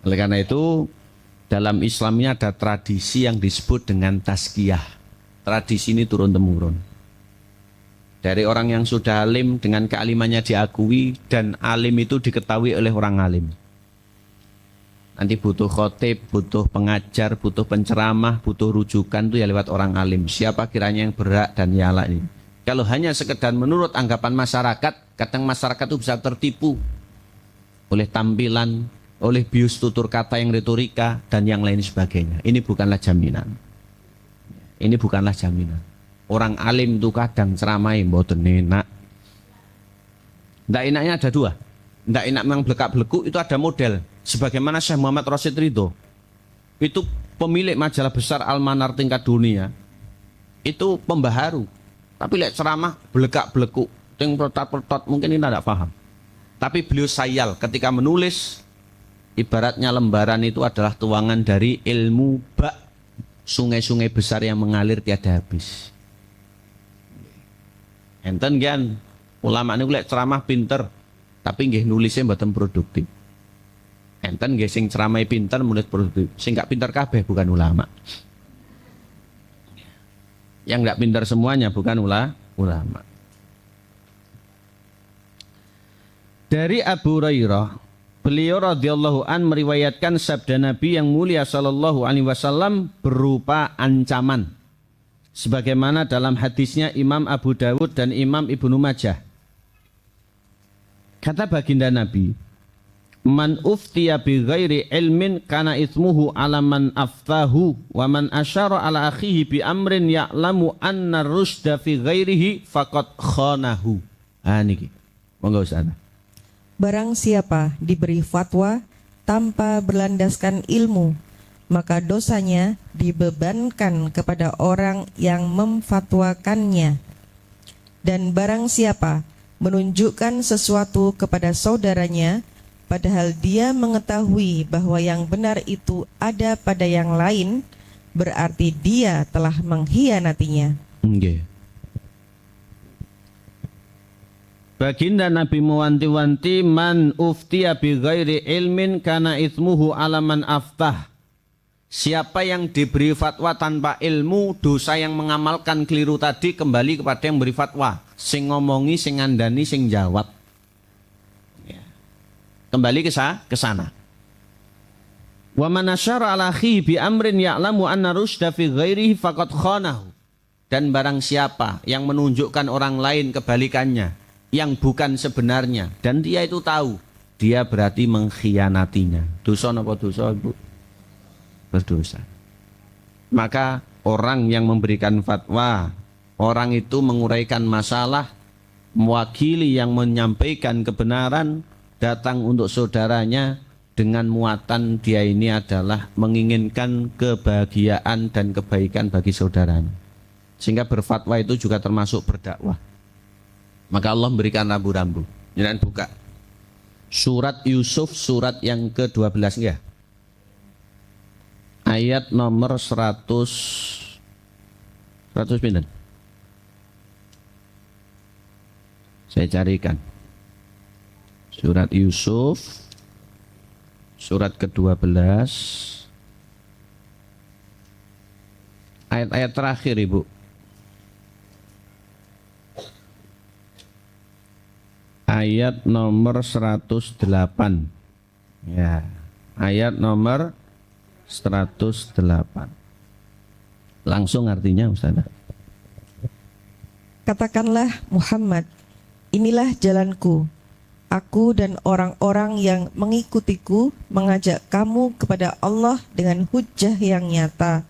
S2: Oleh karena itu dalam Islam ini ada tradisi yang disebut dengan tazkiyah. Tradisi ini turun temurun. Dari orang yang sudah alim dengan kealimannya diakui dan alim itu diketahui oleh orang alim. Nanti butuh khotib, butuh pengajar, butuh penceramah, butuh rujukan itu ya lewat orang alim. Siapa kiranya yang berhak dan nyala ini. Kalau hanya sekedar menurut anggapan masyarakat, kadang masyarakat itu bisa tertipu oleh tampilan, oleh bius tutur kata yang retorika dan yang lain sebagainya. Ini bukanlah jaminan. Ini bukanlah jaminan. Orang alim itu kadang ceramai mboten enak. Ndak enaknya ada dua. Ndak enak memang belekak-beleku itu ada model. Sebagaimana Syekh Muhammad Rasyid Ridho. Itu pemilik majalah besar Al-Manar tingkat dunia. Itu pembaharu. Tapi lek ceramah belekak-beleku, ting protot-protot mungkin kita tidak paham. Tapi beliau sayal ketika menulis, ibaratnya lembaran itu adalah tuangan dari ilmu bak sungai-sungai besar yang mengalir tiada habis. Enten kan ulama ini lek ceramah pinter, tapi nggih nulisnya mboten produktif. Enten nggih sing ceramah pinter nulis produktif, sing gak pinter kabeh bukan ulama. Yang nggak pintar semuanya bukan ulama. Dari Abu Hurairah, beliau radhiyallahu an meriwayatkan sabda Nabi yang mulia sallallahu alaihi wasallam berupa ancaman. Sebagaimana dalam hadisnya Imam Abu Dawud dan Imam Ibnu Majah. Kata baginda Nabi, man uftiya bi ghairi ilmin kana itsmuhu ala man aftahu wa man asyara ala akhihi bi amrin ya'lamu anna rusda fi ghairihi faqad khanahu. Niki. Monggo Ustaz.
S3: Barang siapa diberi fatwa tanpa berlandaskan ilmu, maka dosanya dibebankan kepada orang yang memfatwakannya. Dan barang siapa menunjukkan sesuatu kepada saudaranya padahal dia mengetahui bahwa yang benar itu ada pada yang lain, berarti dia telah mengkhianatinya.
S2: Okay. Baginda Nabi mewanti-wanti man uftiya bi ghairi ilmin kana itsmuhu ala man aftah. Siapa yang diberi fatwa tanpa ilmu, dosa yang mengamalkan keliru tadi kembali kepada yang beri fatwa. Sing ngomongi, sing ngandani, sing jawab. Kembali ke sana. Wa man asyara ala akhihi bi amrin ya'lamu anna rusda fi ghairihi faqad khanahu. Dan barang siapa yang menunjukkan orang lain kebalikannya yang bukan sebenarnya dan dia itu tahu, dia berarti mengkhianatinya. Dosa napa dosa, Bu? Berdosa. Maka orang yang memberikan fatwa, orang itu menguraikan masalah, mewakili yang menyampaikan kebenaran, datang untuk saudaranya dengan muatan dia ini adalah menginginkan kebahagiaan dan kebaikan bagi saudaranya. Sehingga berfatwa itu juga termasuk berdakwah. Maka Allah memberikan rambu-rambu. Jangan buka surat Yusuf, surat yang ke-12 ya. Ayat nomor 100 pinten. Saya carikan. Surat Yusuf, surat ke-12, ayat-ayat terakhir Ibu. Ayat nomor 108. Ya, ayat nomor 108. Langsung artinya Ustazah.
S3: Katakanlah Muhammad, inilah jalanku. Aku dan orang-orang yang mengikutiku mengajak kamu kepada Allah dengan hujjah yang nyata.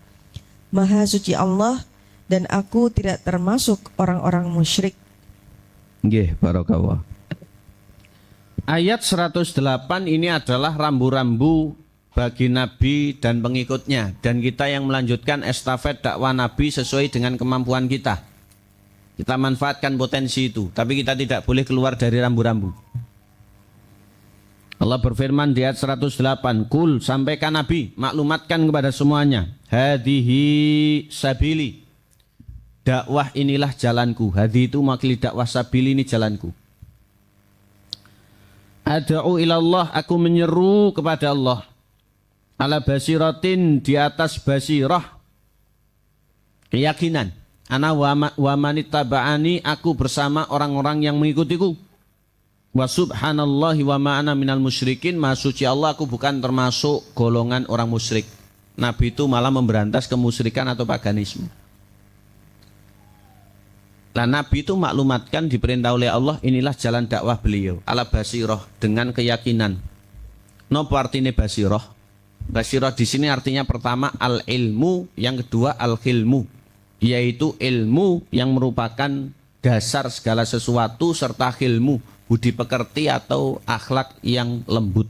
S3: Maha suci Allah dan aku tidak termasuk orang-orang musyrik.
S2: Nggih, barakallah. Ayat 108 ini adalah rambu-rambu bagi Nabi dan pengikutnya, dan kita yang melanjutkan estafet dakwah Nabi sesuai dengan kemampuan kita. Kita manfaatkan potensi itu, tapi kita tidak boleh keluar dari rambu-rambu. Allah berfirman di ayat 108, Kul, sampaikan Nabi, maklumatkan kepada semuanya, hadihi sabili, dakwah inilah jalanku. Hadi itu mewakili dakwah, sabili ini jalanku. Ad'u ilallah, aku menyeru kepada Allah. Ala basiratin, di atas basirah, keyakinan. Ana wa manittaba'ani, aku bersama orang-orang yang mengikutiku. Wa subhanallahi wa ma'ana minal musyrikin, maha suci Allah, aku bukan termasuk golongan orang musyrik. Nabi itu malah memberantas kemusyrikan atau paganisme. Nah, Nabi itu maklumatkan, diperintah oleh Allah, inilah jalan dakwah beliau. Ala basirah, dengan keyakinan. Napa artinya basirah? Basirah di sini artinya pertama al-ilmu, yang kedua al-khilmu, yaitu ilmu yang merupakan dasar segala sesuatu, serta khilmu, budi pekerti atau akhlak yang lembut.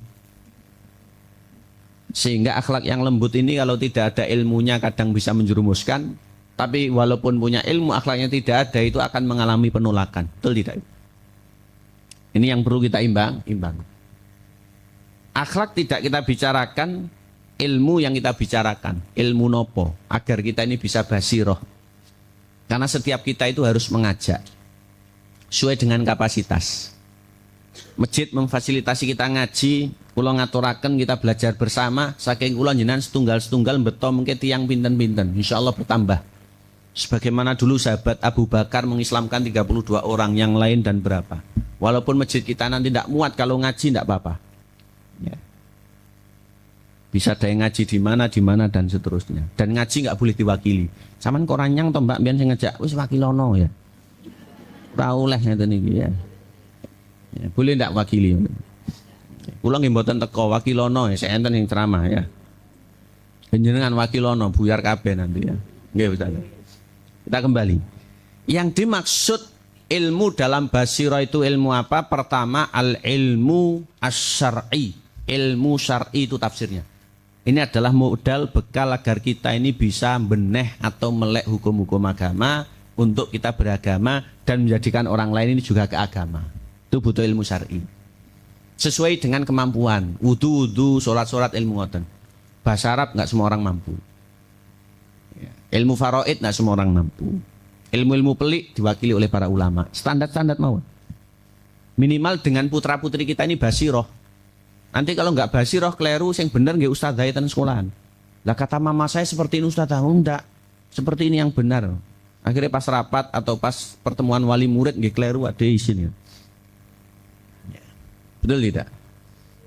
S2: Sehingga akhlak yang lembut ini kalau tidak ada ilmunya kadang bisa menjerumuskan, tapi walaupun punya ilmu akhlaknya tidak ada, itu akan mengalami penolakan. Betul tidak? Ini yang perlu kita imbang. Akhlak tidak kita bicarakan, ilmu yang kita bicarakan. Ilmu nopo, agar kita ini bisa basiroh. Karena setiap kita itu harus mengajak sesuai dengan kapasitas. Masjid memfasilitasi kita ngaji, kula ngaturaken kita belajar bersama, saking kula jenengan setunggal-setunggal beto mungkin tiang pinten-pinten, insyaallah bertambah. Sebagaimana dulu sahabat Abu Bakar mengislamkan 32 orang, yang lain dan berapa. Walaupun masjid kita nanti tidak muat, kalau ngaji tidak apa-apa. Ya. Bisa ada yang ngaji di mana dan seterusnya. Dan ngaji nggak boleh diwakili. Saman koranyang toh mbak biar saya ngajak, wis wakilono ya. Ora oleh ngeten iki ya. Ya, boleh ndak wakili. Kula nggih mboten teko wakilono ya, saya enten yang ceramah ya. Panjenengan wakilono buyar kabeh nanti ya. Nggih Ustaz. Kita kembali. Yang dimaksud ilmu dalam basirah itu ilmu apa? Pertama al-ilmu asy-syar'i. Ilmu syar'i itu tafsirnya. Ini adalah modal bekal agar kita ini bisa beneh atau melek hukum-hukum agama untuk kita beragama dan menjadikan orang lain ini juga ke agama. Itu butuh ilmu syar'i. Sesuai dengan kemampuan. Wudu, sholat-sholat ilmu ngoten. Bahasa Arab nggak semua orang mampu. Ilmu faraid nggak semua orang mampu. Ilmu-ilmu pelik diwakili oleh para ulama. Standar-standar mawon. Minimal dengan putra-putri kita ini basiroh. Nanti kalau nggak basiroh keliru, yang benar nggak ustadzah dan sekolahan. Lah kata mama saya seperti ini ustadzah, enggak. Seperti ini yang benar. Akhirnya pas rapat atau pas pertemuan wali murid nggak keliru ada isin ya. Betul tidak?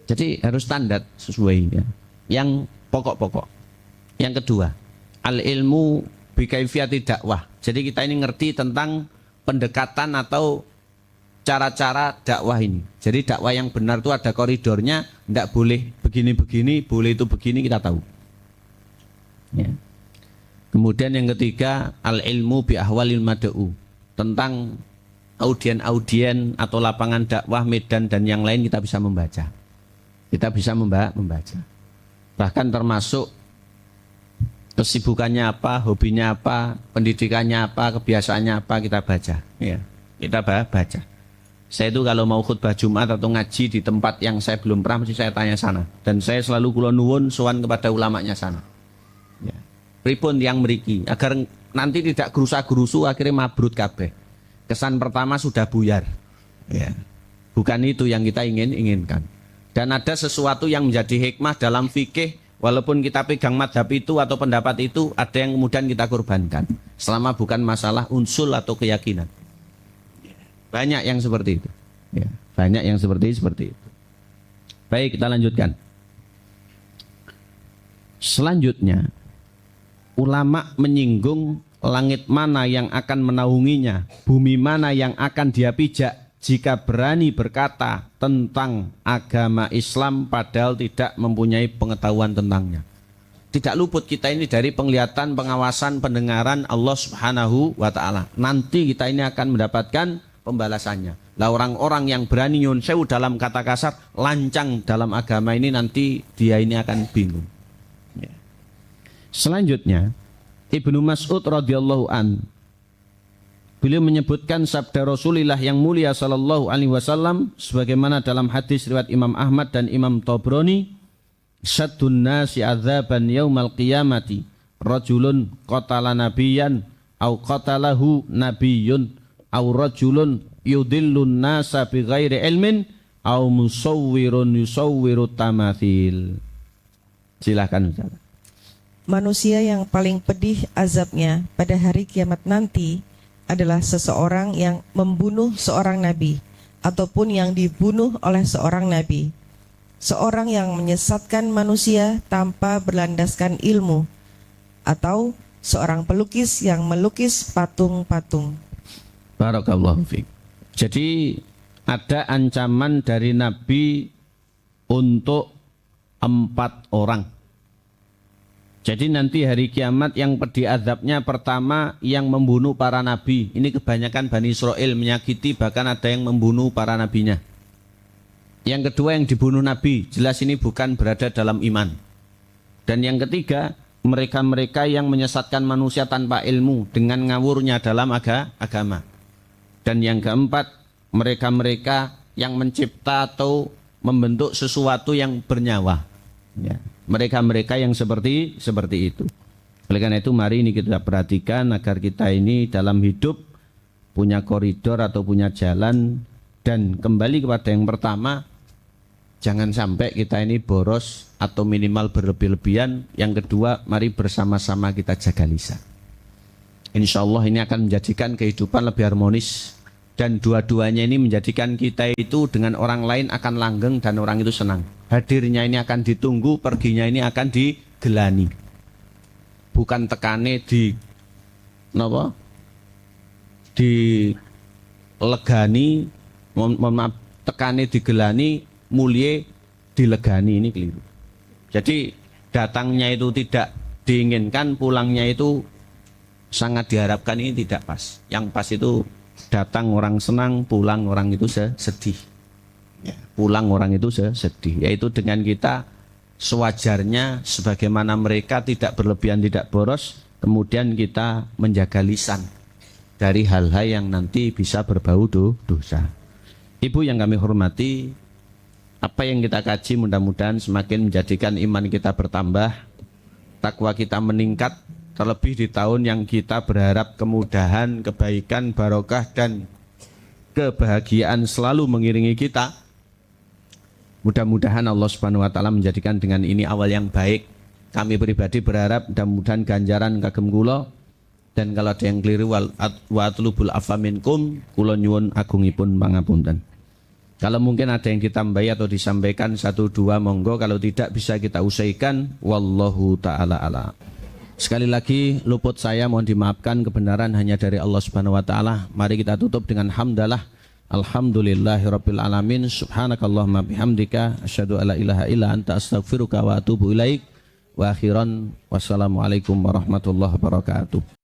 S2: Jadi harus standar sesuai ya. Yang pokok-pokok. Yang kedua, al-ilmu bikaifiyati dakwah. Jadi kita ini ngerti tentang pendekatan atau cara-cara dakwah ini. Jadi dakwah yang benar itu ada koridornya, tidak boleh begini-begini, boleh itu begini, kita tahu. Ya. Kemudian yang ketiga, al-ilmu bi ahwalil mad'u, tentang audien-audien atau lapangan dakwah, medan dan yang lain kita bisa membaca. Kita bisa membaca. Bahkan termasuk kesibukannya apa, hobinya apa, pendidikannya apa, kebiasaannya apa, kita baca. Ya, kita baca. Saya itu kalau mau khutbah Jumat atau ngaji di tempat yang saya belum pernah, mesti saya tanya sana. Dan saya selalu kula nuwun sowan kepada ulamanya sana. Ya. Pripun yang mriki agar nanti tidak gerusa-gerusu akhirnya mabrut kabeh. Kesan pertama sudah buyar. Ya. Bukan itu yang kita inginkan. Dan ada sesuatu yang menjadi hikmah dalam fikih, walaupun kita pegang madhab itu atau pendapat itu, ada yang kemudian kita korbankan selama bukan masalah unsur atau keyakinan. Banyak yang seperti itu. Ya. Banyak yang seperti itu. Baik, kita lanjutkan. Selanjutnya, ulama menyinggung langit mana yang akan menaunginya, bumi mana yang akan dia pijak jika berani berkata tentang agama Islam padahal tidak mempunyai pengetahuan tentangnya. Tidak luput kita ini dari penglihatan, pengawasan, pendengaran Allah Subhanahu wa ta'ala. Nanti kita ini akan mendapatkan pembalasannya. Lah orang-orang yang berani nyun sewu dalam kata kasar, lancang dalam agama ini, nanti dia ini akan bingung. Selanjutnya, Ibnu Mas'ud radhiyallahu an, beliau menyebutkan sabda Rasulullah yang mulia sallallahu alaihi wasallam sebagaimana dalam hadis riwayat Imam Ahmad dan Imam Tabrani, "Syaddun nasi adzaban yaumal qiyamati rajulun qatala nabiyyan au qatalahu nabiyyun au rajulun yudillun nasa bighairi ilmin au musawwirun yusawwiru tamathil." Silakan Ustaz.
S3: Manusia yang paling pedih azabnya pada hari kiamat nanti adalah seseorang yang membunuh seorang nabi ataupun yang dibunuh oleh seorang nabi. Seorang yang menyesatkan manusia tanpa berlandaskan ilmu, atau seorang pelukis yang melukis patung-patung.
S2: Barakallahu fiik. Jadi ada ancaman dari Nabi untuk 4 orang. Jadi nanti hari kiamat yang pedih azabnya pertama yang membunuh para nabi. Ini kebanyakan Bani Israel menyakiti, bahkan ada yang membunuh para nabinya. Yang kedua yang dibunuh nabi, jelas ini bukan berada dalam iman. Dan yang ketiga, mereka-mereka yang menyesatkan manusia tanpa ilmu dengan ngawurnya dalam agama. Dan yang keempat, mereka-mereka yang mencipta atau membentuk sesuatu yang bernyawa. Ya. Mereka-mereka yang seperti itu. Oleh karena itu mari ini kita perhatikan agar kita ini dalam hidup punya koridor atau punya jalan. Dan kembali kepada yang pertama, jangan sampai kita ini boros atau minimal berlebih-lebihan. Yang kedua, mari bersama-sama kita jaga lisan. Insya Allah ini akan menjadikan kehidupan lebih harmonis. Dan dua-duanya ini menjadikan kita itu dengan orang lain akan langgeng dan orang itu senang. Hadirnya ini akan ditunggu, perginya ini akan digelani. Bukan tekane dilegani, mohon maaf, tekane digelani, mulie dilegani, ini keliru. Jadi datangnya itu tidak diinginkan, pulangnya itu sangat diharapkan, ini tidak pas. Yang pas itu datang orang senang, pulang orang itu sedih. Ya, pulang orang itu sedih. Yaitu dengan kita sewajarnya sebagaimana mereka, tidak berlebihan, tidak boros. Kemudian kita menjaga lisan dari hal-hal yang nanti bisa berbau dosa. Ibu yang kami hormati, apa yang kita kaji mudah-mudahan semakin menjadikan iman kita bertambah, takwa kita meningkat. Terlebih di tahun yang kita berharap kemudahan, kebaikan, barokah, dan kebahagiaan selalu mengiringi kita. Mudah-mudahan Allah Subhanahu wa ta'ala menjadikan dengan ini awal yang baik. Kami pribadi berharap mudah-mudahan ganjaran kagem kula. Dan kalau ada yang keliru, wa atlubul afa minkum, kula nyuwun agungipun pangapunten. Kalau mungkin ada yang ditambahi atau disampaikan 1-2 monggo, kalau tidak bisa kita usaikan. Wallahu ta'ala ala. Sekali lagi luput saya mohon dimaafkan, kebenaran hanya dari Allah Subhanahu wa taala. Mari kita tutup dengan hamdalah. Alhamdulillahirabbil alamin. Subhanakallahumma bihamdika asyhadu alla ilaha illa anta astaghfiruka wa atubu ilaik. Wa akhiran wassalamualaikum warahmatullahi wabarakatuh.